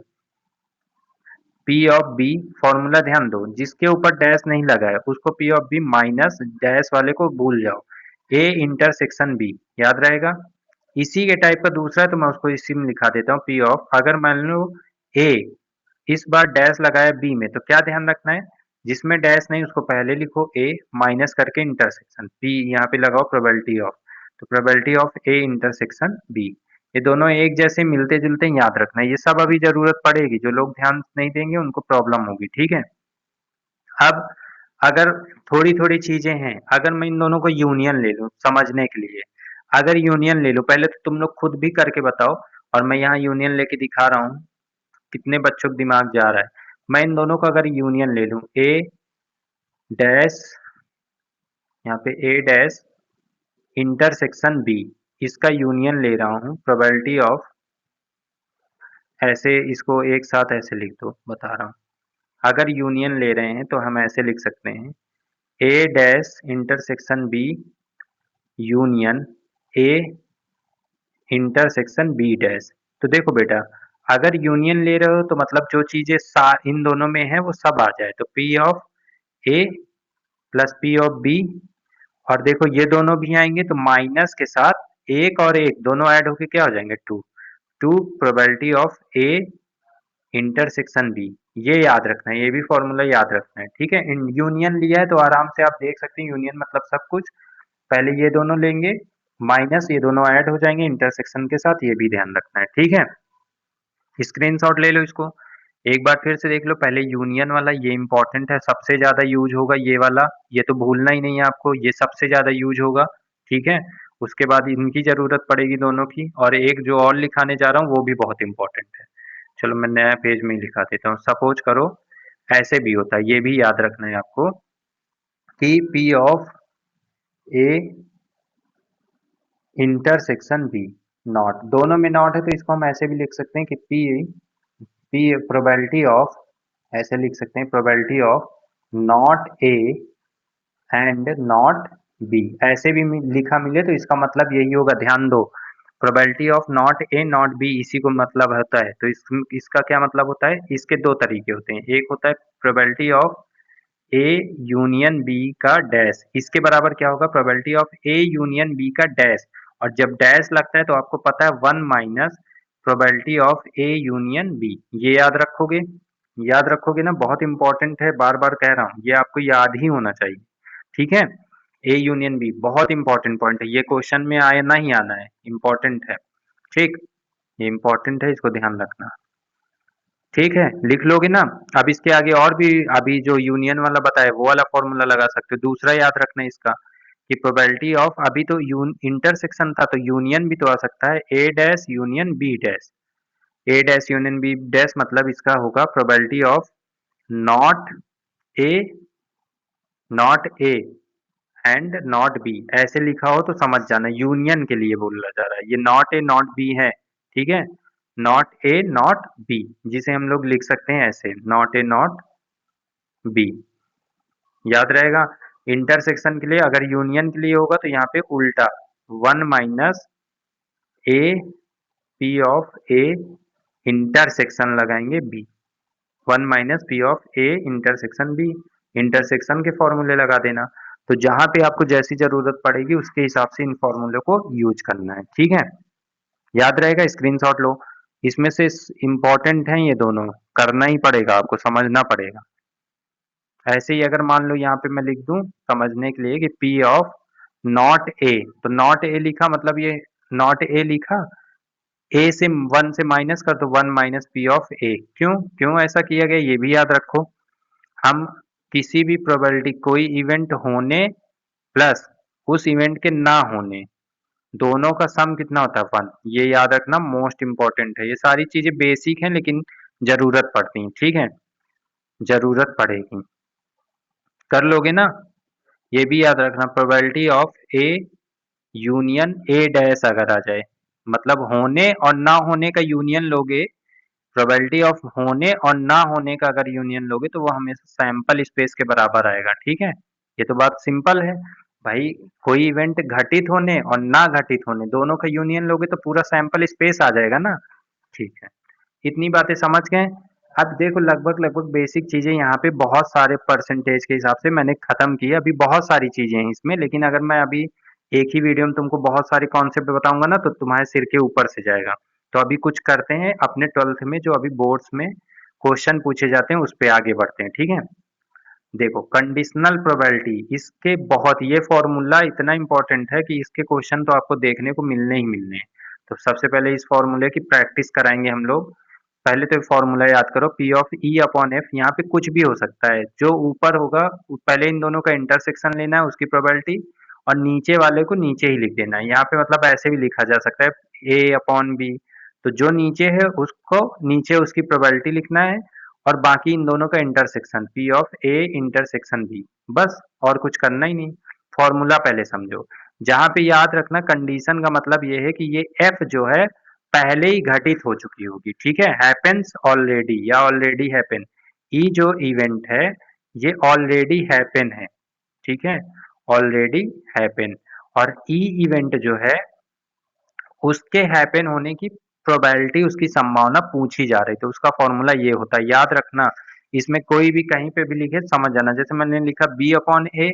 P of B, formula ध्यान दो, जिसके ऊपर डैश नहीं लगा है उसको P of B minus dash वाले को भूल जाओ, ए इंटरसेक्शन बी, याद रहेगा। इसी के टाइप का दूसरा है तो मैं उसको इसी में लिखा देता हूँ, पी ऑफ, अगर मान लो ए इस बार डैश लगाया बी में तो क्या ध्यान रखना है, जिसमें डैश नहीं उसको पहले लिखो ए माइनस करके इंटरसेक्शन बी, यहाँ पे लगाओ प्रोबेबिलिटी ऑफ, तो probability of A intersection B. ये दोनों एक जैसे मिलते जुलते याद रखना है, ये सब अभी जरूरत पड़ेगी, जो लोग ध्यान नहीं देंगे उनको प्रॉब्लम होगी। ठीक है। अब अगर थोड़ी थोड़ी चीजें हैं, अगर मैं इन दोनों को यूनियन ले लूं समझने के लिए, अगर यूनियन ले लूं, पहले तो तुम लोग खुद भी करके बताओ, और मैं यहाँ यूनियन लेके दिखा रहा हूँ, कितने बच्चों का दिमाग जा रहा है। मैं इन दोनों का अगर यूनियन ले लूं, ए डैश, यहाँ पे ए डैश इंटरसेक्शन बी, इसका यूनियन ले रहा हूँ, प्रोबेबिलिटी ऑफ, ऐसे इसको एक साथ ऐसे लिख दो, बता रहा हूँ, अगर यूनियन ले रहे हैं तो हम ऐसे लिख सकते हैं, A dash intersection B union A intersection B dash. तो देखो बेटा, अगर यूनियन ले रहे हो तो मतलब जो चीजें इन दोनों में है वो सब आ जाए, तो P of A plus P of B, और देखो ये दोनों भी आएंगे तो माइनस के साथ एक और एक दोनों ऐड होके क्या हो जाएंगे, two, two probability of A intersection B. ये याद रखना है, ये भी फॉर्मूला याद रखना है। ठीक है, इन यूनियन लिया है तो आराम से आप देख सकते हैं, यूनियन मतलब सब कुछ, पहले ये दोनों लेंगे माइनस ये दोनों ऐड हो जाएंगे इंटरसेक्शन के साथ, ये भी ध्यान रखना है। ठीक है, स्क्रीनशॉट ले लो इसको, एक बार फिर से देख लो, पहले यूनियन वाला ये इंपॉर्टेंट है, सबसे ज्यादा यूज होगा ये वाला, ये तो भूलना ही नहीं है आपको, ये सबसे ज्यादा यूज होगा। ठीक है, उसके बाद इनकी जरूरत पड़ेगी दोनों की, और एक जो और लिखाने जा रहा हूँ वो भी बहुत इंपॉर्टेंट है। चलो मैं नया पेज में ही लिखा देता हूँ, सपोज करो ऐसे भी होता है, ये भी याद रखना है आपको कि P of A intersection B not, दोनों में नॉट है तो इसको हम ऐसे भी लिख सकते हैं कि पी, पी प्रोबेबिलिटी ऑफ, ऐसे लिख सकते हैं probability of not A and not be, ऐसे भी लिखा मिले तो इसका मतलब यही होगा, ध्यान दो। Probability of not A not B इसी को मतलब होता है। तो इसका क्या मतलब होता है, इसके दो तरीके होते हैं। एक होता है probability of A union B का डैश, इसके बराबर क्या होगा, probability of A union B का डैश। और जब डैश लगता है तो आपको पता है 1 minus probability of A union B. ये याद रखोगे, याद रखोगे ना, बहुत इंपॉर्टेंट है, बार बार कह रहा हूँ, ये आपको याद ही होना चाहिए। ठीक है, ए यूनियन बी बहुत इंपॉर्टेंट पॉइंट है, ये क्वेश्चन में आना ही आना है, इंपॉर्टेंट है। ठीक, ये इंपॉर्टेंट है, इसको ध्यान रखना। ठीक है, लिख लोगे ना। अब इसके आगे और भी, अभी जो यूनियन वाला बताया वो वाला फॉर्मूला लगा सकते हो। दूसरा याद रखना इसका कि प्रोबेबिलिटी ऑफ, अभी तो इंटरसेक्शन था तो यूनियन भी तो आ सकता है, ए डैश यूनियन बी डैश। ए डैश यूनियन बी डैश मतलब इसका होगा probability of not A, not A and not be. ऐसे लिखा हो तो समझ जाना यूनियन के लिए बोला जा रहा है, ये नॉट ए नॉट बी है। ठीक है, नॉट ए नॉट बी, जिसे हम लोग लिख सकते हैं ऐसे, नॉट ए नॉट बी, याद रहेगा। इंटरसेक्शन के लिए, अगर यूनियन के लिए होगा तो यहाँ पे उल्टा 1 minus A P of A intersection लगाएंगे B, 1 minus P of A intersection B, intersection के फॉर्मूले लगा देना। तो जहां पे आपको जैसी जरूरत पड़ेगी उसके हिसाब से इन फॉर्मूले को यूज करना है। ठीक है, याद रहेगा, स्क्रीनशॉट लो। इसमें से इंपॉर्टेंट है ये दोनों, करना ही पड़ेगा, आपको समझना पड़ेगा। ऐसे ही अगर मान लो यहाँ पे मैं लिख दूं समझने के लिए कि P ऑफ नॉट ए, तो नॉट ए लिखा मतलब ये नॉट ए लिखा, ए से 1 से माइनस कर, तो 1 माइनस पी ऑफ ए। क्यों क्यों ऐसा किया गया ये भी याद रखो। हम किसी भी प्रोबेबिलिटी, कोई इवेंट होने प्लस उस इवेंट के ना होने, दोनों का सम कितना होता है 1, ये याद रखना, मोस्ट इंपॉर्टेंट है। ये सारी चीजें बेसिक हैं लेकिन जरूरत पड़ती हैं। ठीक है, जरूरत पड़ेगी, कर लोगे ना। ये भी याद रखना, probability of A union A dash अगर आ जाए, मतलब होने और ना होने का यूनियन लोगे, प्रोबेबिलिटी ऑफ होने और ना होने का अगर यूनियन लोगे तो वो हमेशा सैंपल स्पेस के बराबर आएगा। ठीक है, ये तो बात सिंपल है भाई। कोई इवेंट घटित होने और ना घटित होने दोनों का यूनियन लोगे तो पूरा सैंपल स्पेस आ जाएगा ना। ठीक है, इतनी बातें समझ गए। अब देखो लगभग लगभग बेसिक चीजें यहाँ पे बहुत सारे परसेंटेज के हिसाब से मैंने खत्म की, अभी बहुत सारी चीजें हैं इसमें, लेकिन अगर मैं अभी एक ही वीडियो में तुमको बहुत सारे कॉन्सेप्ट बताऊंगा ना तो तुम्हारे सिर के ऊपर से जाएगा। तो अभी कुछ करते हैं अपने 12th में जो अभी बोर्ड्स में क्वेश्चन पूछे जाते हैं उस पे आगे बढ़ते हैं। ठीक है, देखो कंडीशनल प्रोबेबिलिटी, इसके बहुत, ये फॉर्मूला इतना इंपॉर्टेंट है कि इसके क्वेश्चन तो आपको देखने को मिलने ही मिलने हैं। तो सबसे पहले इस फॉर्मूले की प्रैक्टिस कराएंगे हम लोग। पहले तो फॉर्मूला याद करो, P of E upon F, यहाँ पे कुछ भी हो सकता है, जो ऊपर होगा पहले इन दोनों का इंटरसेक्शन लेना है उसकी प्रोबेबिलिटी, और नीचे वाले को नीचे ही लिख देना है। यहाँ पे मतलब ऐसे भी लिखा जा सकता है ए अपॉन बी, तो जो नीचे है उसको नीचे उसकी प्रोबेबिलिटी लिखना है, और बाकी इन दोनों का intersection P of A intersection B, बस और कुछ करना ही नहीं। फॉर्मूला पहले समझो। जहां पे याद रखना कंडीशन का मतलब ये है कि ये एफ जो है पहले ही घटित हो चुकी होगी। ठीक है, हैपेंस ऑलरेडी या ऑलरेडी हैपन, ई जो इवेंट है ये ऑलरेडी हैपन है। ठीक है, ऑलरेडी हैपन, और ई इवेंट जो है उसके हैपन होने की प्रोबेबिलिटी, उसकी संभावना पूछी जा रही, तो उसका फॉर्मूला ये होता है, याद रखना। इसमें कोई भी कहीं पे भी लिखे समझ जाना, जैसे मैंने लिखा बी अपॉन ए,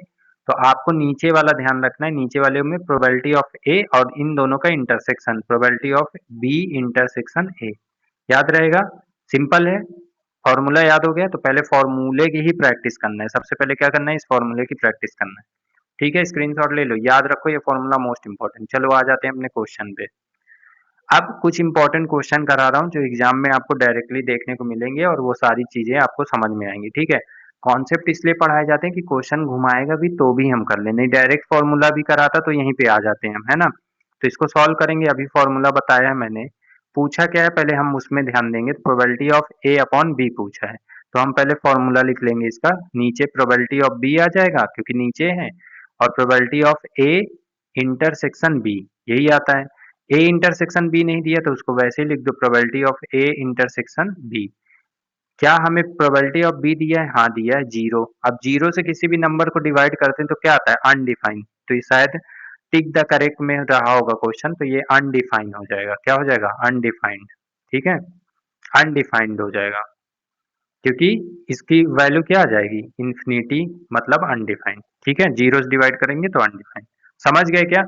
तो आपको नीचे वाला ध्यान रखना है, नीचे वाले में प्रोबेबिलिटी ऑफ ए और इन दोनों का intersection, probability of B intersection A, याद रहेगा। सिंपल है, फॉर्मूला याद हो गया तो पहले फॉर्मूले की ही प्रैक्टिस करना है, सबसे पहले क्या करना है, इस फॉर्मूले की प्रैक्टिस करना है। ठीक है, स्क्रीनशॉट ले लो, याद रखो ये फॉर्मूला मोस्ट इंपॉर्टेंट। चलो आ जाते हैं अपने क्वेश्चन पे। अब कुछ इंपॉर्टेंट क्वेश्चन करा रहा हूँ जो एग्जाम में आपको डायरेक्टली देखने को मिलेंगे और वो सारी चीजें आपको समझ में आएंगी। ठीक है, कॉन्सेप्ट इसलिए पढ़ाए जाते हैं कि क्वेश्चन घुमाएगा भी तो भी हम कर ले, नहीं डायरेक्ट फॉर्मूला भी कराता तो यहीं पे आ जाते हैं हम, है ना। तो इसको सॉल्व करेंगे, अभी फॉर्मूला बताया है मैंने, पूछा क्या है पहले हम उसमें ध्यान देंगे। Probability of A upon B पूछा है, तो हम पहले फॉर्मूला लिख लेंगे इसका, नीचे प्रोबेबिलिटी ऑफ बी आ जाएगा क्योंकि नीचे है, और probability of A intersection B, यही आता है। ए इंटरसेक्शन बी नहीं दिया तो उसको वैसे ही लिख दो, probability of A intersection B. क्या हमें प्रोबेबिलिटी ऑफ बी दिया है? हाँ दिया है, जीरो। अब जीरो से किसी भी नंबर को डिवाइड करते हैं तो क्या आता है? अनडिफाइंड। तो ये शायद टिक द करेक्ट में रहा होगा क्वेश्चन, तो ये अनडिफाइंड हो जाएगा। क्या हो जाएगा? अनडिफाइंड। ठीक है, अनडिफाइंड हो जाएगा, क्योंकि इसकी वैल्यू क्या आ जाएगी? इन्फिनिटी, मतलब अनडिफाइंड। ठीक है, जीरो से डिवाइड करेंगे तो अनडिफाइंड। समझ गए क्या?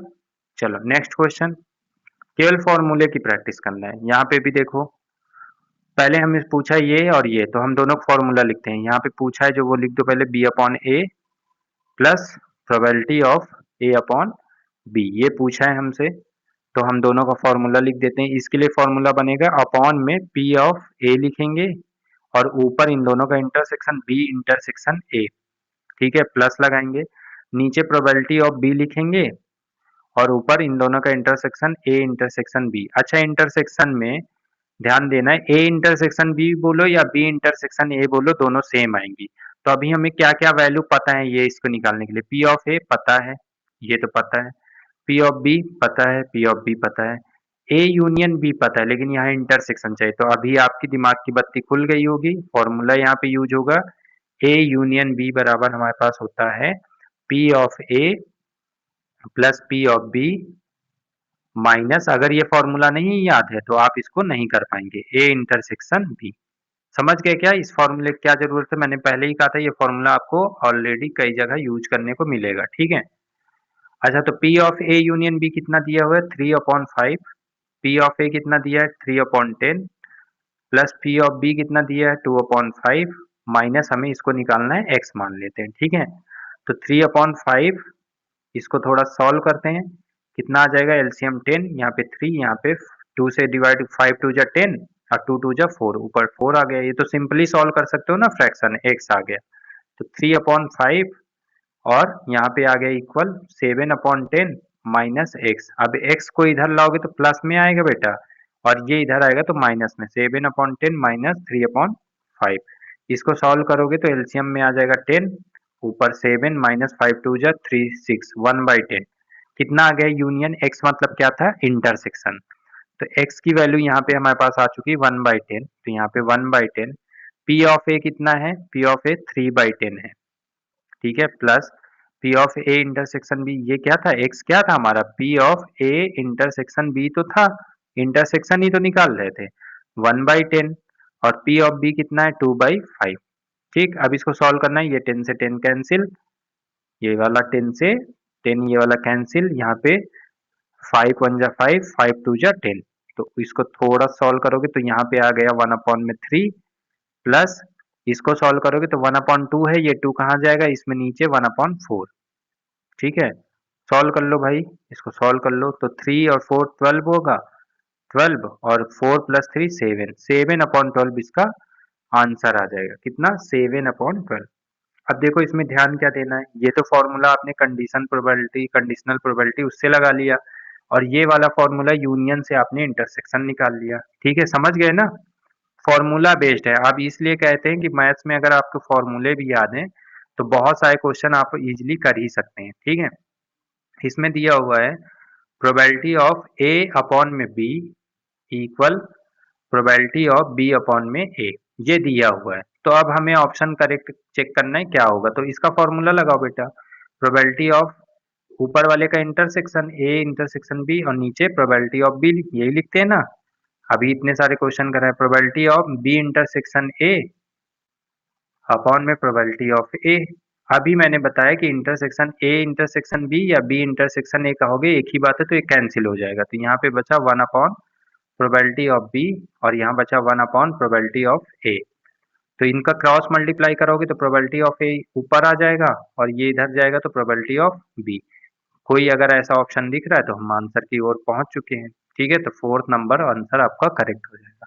चलो नेक्स्ट क्वेश्चन। केवल फॉर्मूले की प्रैक्टिस करना है। यहाँ पे भी देखो, पहले हमें पूछा ये और ये, तो हम दोनों फॉर्मूला लिखते हैं। यहाँ पे पूछा है जो वो लिख दो पहले, B upon A plus probability of A upon B, ये पूछा है हमसे। तो हम दोनों का फॉर्मूला लिख देते हैं। इसके लिए फॉर्मूला बनेगा अपॉन में पी ऑफ ए लिखेंगे और ऊपर इन दोनों का इंटरसेक्शन बी इंटरसेक्शन ए। ठीक है, प्लस लगाएंगे। नीचे प्रोबेबिलिटी ऑफ बी लिखेंगे और ऊपर इन दोनों का इंटरसेक्शन ए इंटरसेक्शन बी। अच्छा, इंटरसेक्शन में ध्यान देना है, ए इंटरसेक्शन बी बोलो या बी इंटरसेक्शन ए बोलो, दोनों सेम आएंगी। तो अभी हमें क्या क्या वैल्यू पता है ये इसको निकालने के लिए? पी ऑफ ए पता है, ये तो पता है। पी ऑफ बी पता है, पी ऑफ बी पता है। ए यूनियन बी पता है, लेकिन यहाँ इंटरसेक्शन चाहिए। तो अभी आपकी दिमाग की बत्ती खुल गई होगी, फॉर्मूला यहाँ पे यूज होगा। ए यूनियन बी बराबर हमारे पास होता है P of A plus P of B minus, अगर ये फॉर्मूला नहीं याद है तो आप इसको नहीं कर पाएंगे, ए इंटरसेक्शन बी। समझ गए क्या इस फॉर्मूले की क्या जरूरत है? मैंने पहले ही कहा था ये फॉर्मूला आपको ऑलरेडी कई जगह यूज करने को मिलेगा। ठीक है, अच्छा तो P of A union B कितना दिया हुआ है? 3/5। पी ऑफ ए कितना दिया है? 3/10 प्लस पी ऑफ बी कितना दिया है? 2/5 माइनस हमें इसको निकालना है, एक्स मान लेते हैं। ठीक है, तो 3/5 इसको थोड़ा सॉल्व करते हैं, कितना आ जाएगा? एलसीएम 10, यहाँ पे 3, यहाँ पे 2 से डिवाइड, 5 2 जा 10 और 2 2 जा 4, ऊपर 4 आ गया। ये तो सिंपली सॉल्व कर सकते हो ना, फ्रैक्शन एक्स आ गया। तो 3/5 और यहाँ पे आ गया इक्वल 7/10 माइनस एक्स। अब एक्स को इधर लाओगे तो प्लस में आएगा बेटा, और ये इधर आएगा तो माइनस में। 7/10 माइनस 3/5, इसको सॉल्व करोगे तो एलसीएम में आ जाएगा 10, ऊपर 7 माइनस 5 2 जा 3 6, 1/10। कितना आ गया? यूनियन। एक्स मतलब क्या था? इंटरसेक्शन। तो एक्स की वैल्यू यहाँ पे हमारे पास आ चुकी है 1/10, तो यहाँ पे 1/10। पी ऑफ ए कितना है? पी ऑफ ए 3/10 है। ठीक है, plus P of A intersection B, ये क्या था? एक्स क्या था हमारा? P of A intersection B तो था, इंटरसेक्शन ही तो निकाल रहे थे, 1/10। और पी ऑफ बी कितना है? 2/5। ठीक, अब इसको सॉल्व करना है। ये 10 से 10 कैंसिल, ये वाला 10 से 10 ये वाला कैंसिल, यहाँ पे 5 1 जा 5, 5 2 जा 10। तो इसको थोड़ा सॉल्व करोगे तो यहाँ पे आ गया 1/3 प्लस इसको सॉल्व करोगे तो 1/2 है, ये 2 कहाँ जाएगा? इसमें नीचे 1/4। ठीक है, सॉल्व कर लो भाई, इसको सॉल्व कर लो तो 3 और 4 12 होगा, 12 और 4 प्लस 3 7, 7/12 इसका आंसर आ जाएगा। कितना? 7/12। अब देखो इसमें ध्यान क्या देना है, ये तो फॉर्मूला आपने कंडीशन प्रोबेबिलिटी, कंडीशनल प्रोबेबिलिटी उससे लगा लिया, और ये वाला फॉर्मूला यूनियन से आपने इंटरसेक्शन निकाल लिया। ठीक है, समझ गए ना? फॉर्मूला बेस्ड है। अब इसलिए कहते हैं कि मैथ्स में अगर आपको फॉर्मूले भी याद हैं तो बहुत सारे क्वेश्चन आप इजीली कर ही सकते हैं। ठीक है, इसमें दिया हुआ है प्रोबेबिलिटी ऑफ ए अपॉन में B equal probability of B upon में ए, ये दिया हुआ है। तो अब हमें ऑप्शन करेक्ट चेक करना है क्या होगा, तो इसका फॉर्मूला लगाओ बेटा। प्रोबेबिलिटी ऑफ ऊपर वाले का इंटरसेक्शन ए इंटरसेक्शन बी और नीचे प्रोबेबिलिटी ऑफ बी, यही लिखते हैं ना। अभी इतने सारे क्वेश्चन कर रहे हैं, probability of B intersection A upon में प्रोबेबिलिटी ऑफ ए। अभी मैंने बताया कि इंटरसेक्शन ए इंटरसेक्शन बी या बी इंटरसेक्शन ए कहोगे एक ही बात है, तो ये कैंसिल हो जाएगा। तो यहाँ पे बचा 1 अपॉन प्रोबेबिलिटी ऑफ बी और यहाँ बचा 1 अपॉन प्रोबेबिलिटी ऑफ ए। तो इनका क्रॉस मल्टीप्लाई करोगे तो प्रोबेबिलिटी ऑफ ए ऊपर आ जाएगा और ये इधर जाएगा तो प्रोबेबिलिटी ऑफ बी। कोई अगर ऐसा ऑप्शन दिख रहा है तो हम आंसर की ओर पहुंच चुके हैं। ठीक है, तो फोर्थ नंबर आंसर आपका करेक्ट हो जाएगा।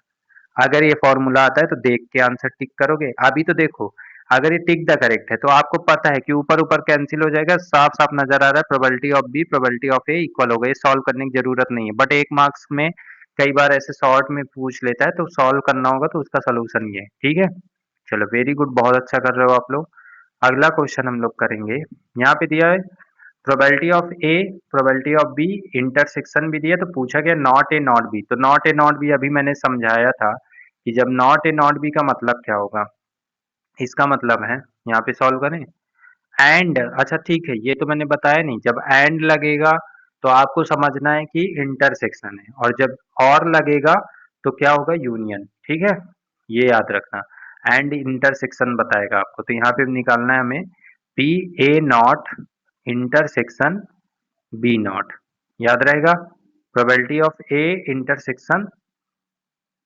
अगर ये फॉर्मूला आता है तो देख के आंसर टिक करोगे। अभी तो देखो, अगर ये टिक द करेक्ट है तो आपको पता है कि ऊपर ऊपर कैंसिल हो जाएगा, साफ साफ नजर आ रहा है probability of B probability of A equal हो गए, सॉल्व करने की जरूरत नहीं है। बट एक मार्क्स में कई बार ऐसे शॉर्ट में पूछ लेता है तो सॉल्व करना होगा, तो उसका सोल्यूशन ये है। ठीक है, चलो वेरी गुड, बहुत अच्छा कर रहे हो आप लोग। अगला क्वेश्चन हम लोग करेंगे, यहाँ पे दिया है probability of A probability of B intersection भी दिया, तो पूछा गया नॉट ए नॉट बी। तो नॉट ए नॉट बी अभी मैंने समझाया था कि जब नॉट ए नॉट बी का मतलब क्या होगा। इसका मतलब है, यहाँ पे सॉल्व करें, एंड, अच्छा ठीक है, ये तो मैंने बताया नहीं, जब एंड लगेगा तो आपको समझना है कि इंटरसेक्शन है, और जब और लगेगा तो क्या होगा, यूनियन। ठीक है, ये याद रखना, एंड इंटरसेक्शन बताएगा आपको। तो यहाँ पे निकालना है हमें P A not intersection B not, याद रहेगा, probability of A intersection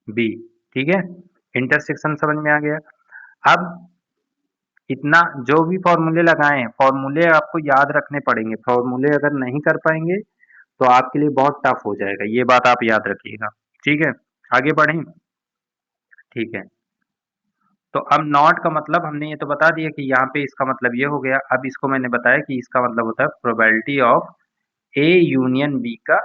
B. ठीक है, इंटरसेक्शन समझ में आ गया। अब इतना जो भी फॉर्मूले लगाए हैं, फॉर्मूले आपको याद रखने पड़ेंगे, फॉर्मूले अगर नहीं कर पाएंगे तो आपके लिए बहुत टफ हो जाएगा, ये बात आप याद रखिएगा। ठीक है, आगे बढ़ें। ठीक है, तो अब नॉट का मतलब हमने ये तो बता दिया कि यहाँ पे इसका मतलब ये हो गया। अब इसको मैंने बताया कि इसका मतलब होता है probability of A union B का,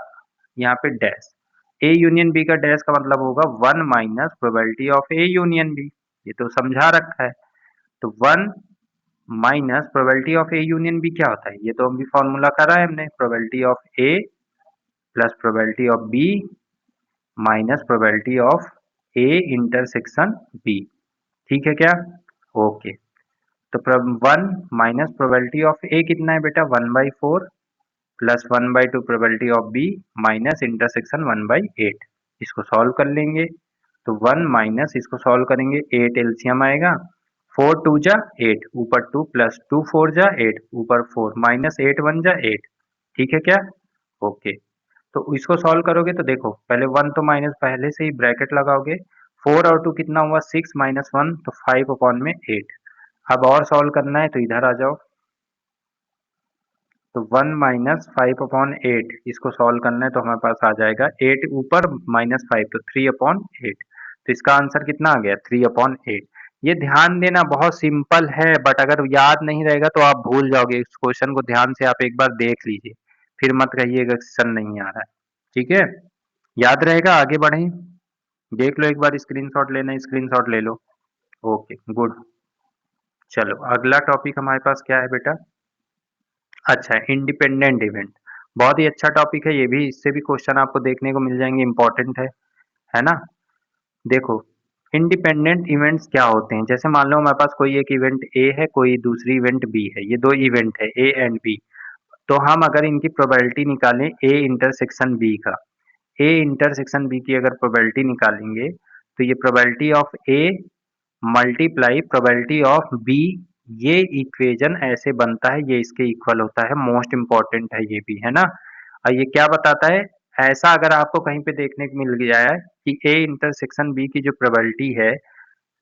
यहाँ पे डैश, ए यूनियन बी का डैश का मतलब होगा one minus probability of A union B, ये तो समझा रखा है। तो one minus probability of A union B क्या होता है, ये तो अभी फॉर्मूला करा है हमने, probability of A plus probability of B minus probability of A intersection B. ठीक है क्या, ओके। तो one minus probability of A कितना है बेटा, 1/4 plus 1/2 probability of B minus intersection 1/8, इसको सॉल्व कर लेंगे। तो वन माइनस इसको सॉल्व करेंगे, 8 एलसीएम आएगा, 4 टू जा 8, ऊपर 2 प्लस 2 4 जा 8, ऊपर 4 माइनस 8 1 जा 8। ठीक है क्या, ओके। तो इसको सॉल्व करोगे तो देखो, पहले वन तो माइनस पहले से ही ब्रैकेट लगाओगे, 4 और 2 कितना हुआ, 6 माइनस 1 तो 5 अपॉन में 8। अब और सॉल्व करना है तो इधर आ जाओ, तो 1 माइनस 5 अपॉन 8 इसको सॉल्व करना है तो हमारे पास आ जाएगा 8 ऊपर माइनस 5 तो 3 अपॉन 8। तो इसका आंसर कितना आ गया, 3 अपॉन 8। ये ध्यान देना बहुत सिंपल है, बट अगर याद नहीं रहेगा तो आप भूल जाओगे। इस क्वेश्चन को ध्यान से आप एक बार देख लीजिए, फिर मत कहिएगा क्वेश्चन नहीं आ रहा है। ठीक है, याद रहेगा, आगे बढ़ें। देख लो एक बार, स्क्रीनशॉट लेना, स्क्रीनशॉट ले लो। ओके गुड, चलो अगला टॉपिक हमारे पास क्या है बेटा, अच्छा इंडिपेंडेंट इवेंट। बहुत ही अच्छा टॉपिक है ये भी, इससे भी क्वेश्चन आपको देखने को मिल जाएंगे, इंपॉर्टेंट है ना। देखो, इंडिपेंडेंट इवेंट्स क्या होते हैं, जैसे मान लो हमारे पास कोई एक इवेंट ए है, कोई दूसरी इवेंट बी है, ये दो इवेंट है ए एंड बी। तो हम अगर इनकी प्रोबेबिलिटी निकालें ए इंटरसेक्शन बी का, ए इंटरसेक्शन बी की अगर प्रोबेबिलिटी निकालेंगे तो ये probability of A multiply probability of B, ये इक्वेशन ऐसे बनता है, ये इसके इक्वल होता है, मोस्ट इंपॉर्टेंट है ये भी, है ना। और ये क्या बताता है, ऐसा अगर आपको कहीं पे देखने को मिल गया है कि ए इंटरसेक्शन बी की जो प्रोबेबिलिटी है,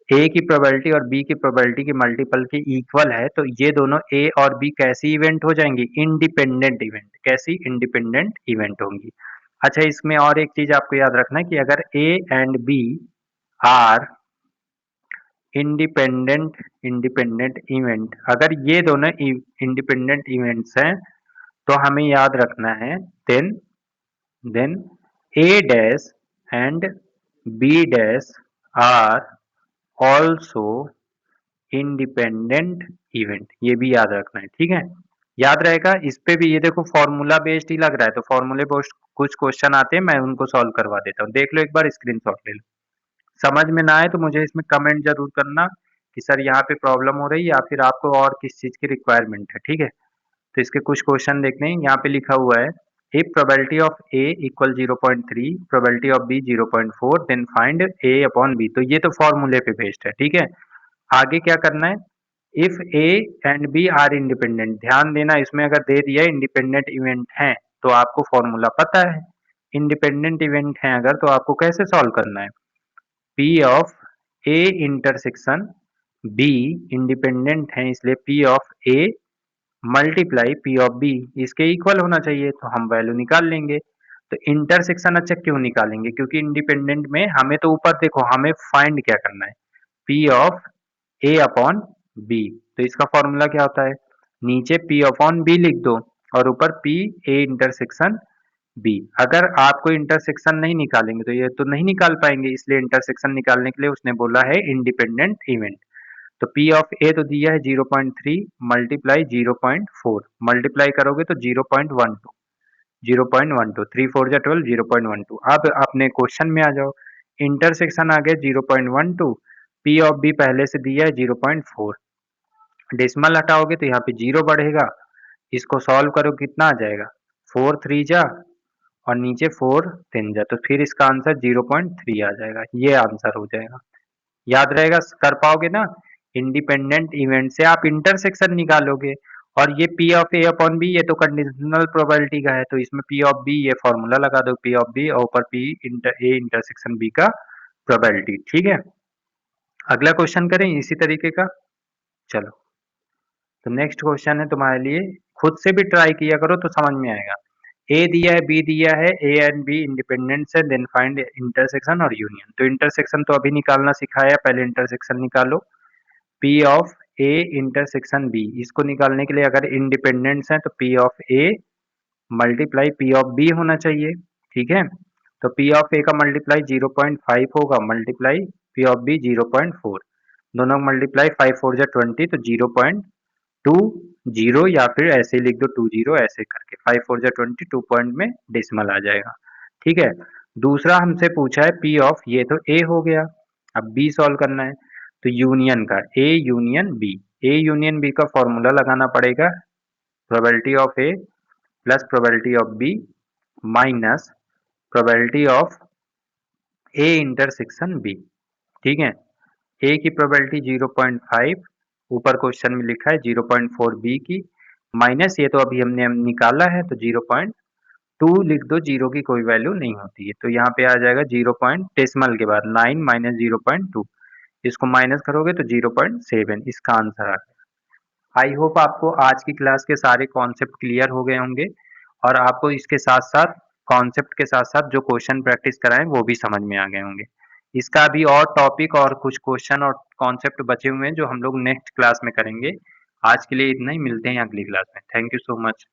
ए की प्रोबेबिलिटी और बी की प्रोबेबिलिटी के मल्टीपल के इक्वल है, तो ये दोनों ए और बी कैसी इवेंट हो जाएंगी, इंडिपेंडेंट इवेंट। कैसी, इंडिपेंडेंट इवेंट होंगी। अच्छा, इसमें और एक चीज आपको याद रखना है कि अगर A and B are independent independent event, अगर ये दोनों इंडिपेंडेंट इवेंट्स हैं तो हमें याद रखना है, then then A dash and B dash are also independent event, ये भी याद रखना है। ठीक है, याद रहेगा। इस पे भी ये देखो फॉर्मूला बेस्ड ही लग रहा है, तो फॉर्मूले बेस्ड कुछ क्वेश्चन आते हैं, मैं उनको सॉल्व करवा देता हूँ, देख लो एक बार, स्क्रीनशॉट ले लो। समझ में ना आए तो मुझे इसमें कमेंट जरूर करना कि सर यहाँ पे प्रॉब्लम हो रही है, या फिर आपको और किस चीज की रिक्वायरमेंट है। ठीक है, तो इसके कुछ क्वेश्चन देखते हैं। यहाँ पे लिखा हुआ है, if probability of A equal 0.3 probability of B 0.4 then find A upon B, तो ये तो फॉर्मूले पे बेस्ड है। ठीक है, आगे क्या करना है, if A and B are independent, ध्यान देना इसमें अगर दे दिया इंडिपेंडेंट इवेंट है तो आपको फॉर्मूला पता है, इंडिपेंडेंट इवेंट है अगर तो आपको कैसे सॉल्व करना है, P of A intersection B independent है, इसलिए P of A multiply P of B इसके इक्वल होना चाहिए, तो हम वैल्यू निकाल लेंगे। तो इंटरसेक्शन अच्छा क्यों निकालेंगे, क्योंकि इंडिपेंडेंट में हमें तो ऊपर देखो हमें फाइंड क्या करना है, P of A upon B, तो इसका फॉर्मूला क्या होता है, नीचे P अपॉन B लिख दो और ऊपर P A इंटरसेक्शन बी। अगर आपको इंटरसेक्शन नहीं निकालेंगे तो ये तो नहीं निकाल पाएंगे, इसलिए इंटरसेक्शन निकालने के लिए उसने बोला है इंडिपेंडेंट इवेंट। तो पी ऑफ ए तो दिया है 0.3 मल्टीप्लाई 0.4, मल्टीप्लाई करोगे तो 0.12, 0.12, 3 4 जा 12, 0.12। अब अपने क्वेश्चन में आ जाओ, इंटरसेक्शन आ गया 0.12, पी ऑफ बी पहले से दिया है 0.4, डेसिमल हटाओगे तो यहाँ पे 0 बढ़ेगा, इसको सॉल्व करो कितना आ जाएगा, 4 3 जा और नीचे 4 3 जा, तो फिर इसका आंसर 0.3 आ जाएगा, ये आंसर हो जाएगा। याद रहेगा, कर पाओगे ना। इंडिपेंडेंट इवेंट से आप इंटरसेक्शन निकालोगे, और ये P of A upon B ये तो कंडीशनल प्रोबेबिलिटी का है, तो इसमें पी ऑफ बी ये फॉर्मूला लगा दो, पी ऑफ बी और ऊपर पी ए इंटरसेक्शन बी का प्रोबेबिलिटी। ठीक है, अगला क्वेश्चन करें इसी तरीके का। चलो, तो नेक्स्ट क्वेश्चन है तुम्हारे लिए, खुद से भी ट्राई किया करो तो समझ में आएगा। ए दिया है, बी दिया है, ए एंड बी इंडिपेंडेंट है, देन फाइंड इंटरसेक्शन और यूनियन। तो इंटरसेक्शन तो अभी निकालना सिखाया, पहले इंटरसेक्शन निकालो। P of A intersection B, इसको निकालने के लिए अगर इंडिपेंडेंट्स हैं तो P of A multiply P of B होना चाहिए। ठीक है, तो पी ऑफ ए का मल्टीप्लाई 0.5 होगा, मल्टीप्लाई पी ऑफ बी 0.4, दोनों मल्टीप्लाई 5 4 जा 20, तो 0.20 या फिर ऐसे ही लिख दो 20, ऐसे करके 5 4 जा 20, 2 पॉइंट में डेसिमल आ जाएगा। ठीक है, दूसरा हमसे पूछा है पी ऑफ, ये तो ए हो गया, अब बी सॉल्व करना है, तो यूनियन का A union B, A union B का फॉर्मूला लगाना पड़ेगा, probability of A plus probability of B minus probability of A intersection B. ठीक है, ए की प्रोबेबिलिटी 0.5, ऊपर क्वेश्चन में लिखा है 0.4 बी की, माइनस ये तो अभी हमने निकाला है तो 0.2 लिख दो, जीरो की कोई वैल्यू नहीं होती है, तो यहाँ पे आ जाएगा 0 डेसिमल के बाद 9 माइनस 0.2, इसको माइनस करोगे तो 0.7, इसका आंसर आ गया। आई होप आपको आज की क्लास के सारे कॉन्सेप्ट क्लियर हो गए होंगे, और आपको इसके साथ साथ कॉन्सेप्ट के साथ साथ जो क्वेश्चन प्रैक्टिस कराएं वो भी समझ में आ गए होंगे। इसका भी और टॉपिक और कुछ क्वेश्चन और कॉन्सेप्ट बचे हुए हैं जो हम लोग नेक्स्ट क्लास में करेंगे। आज के लिए इतना ही, मिलते हैं अगली क्लास में। Thank you so much.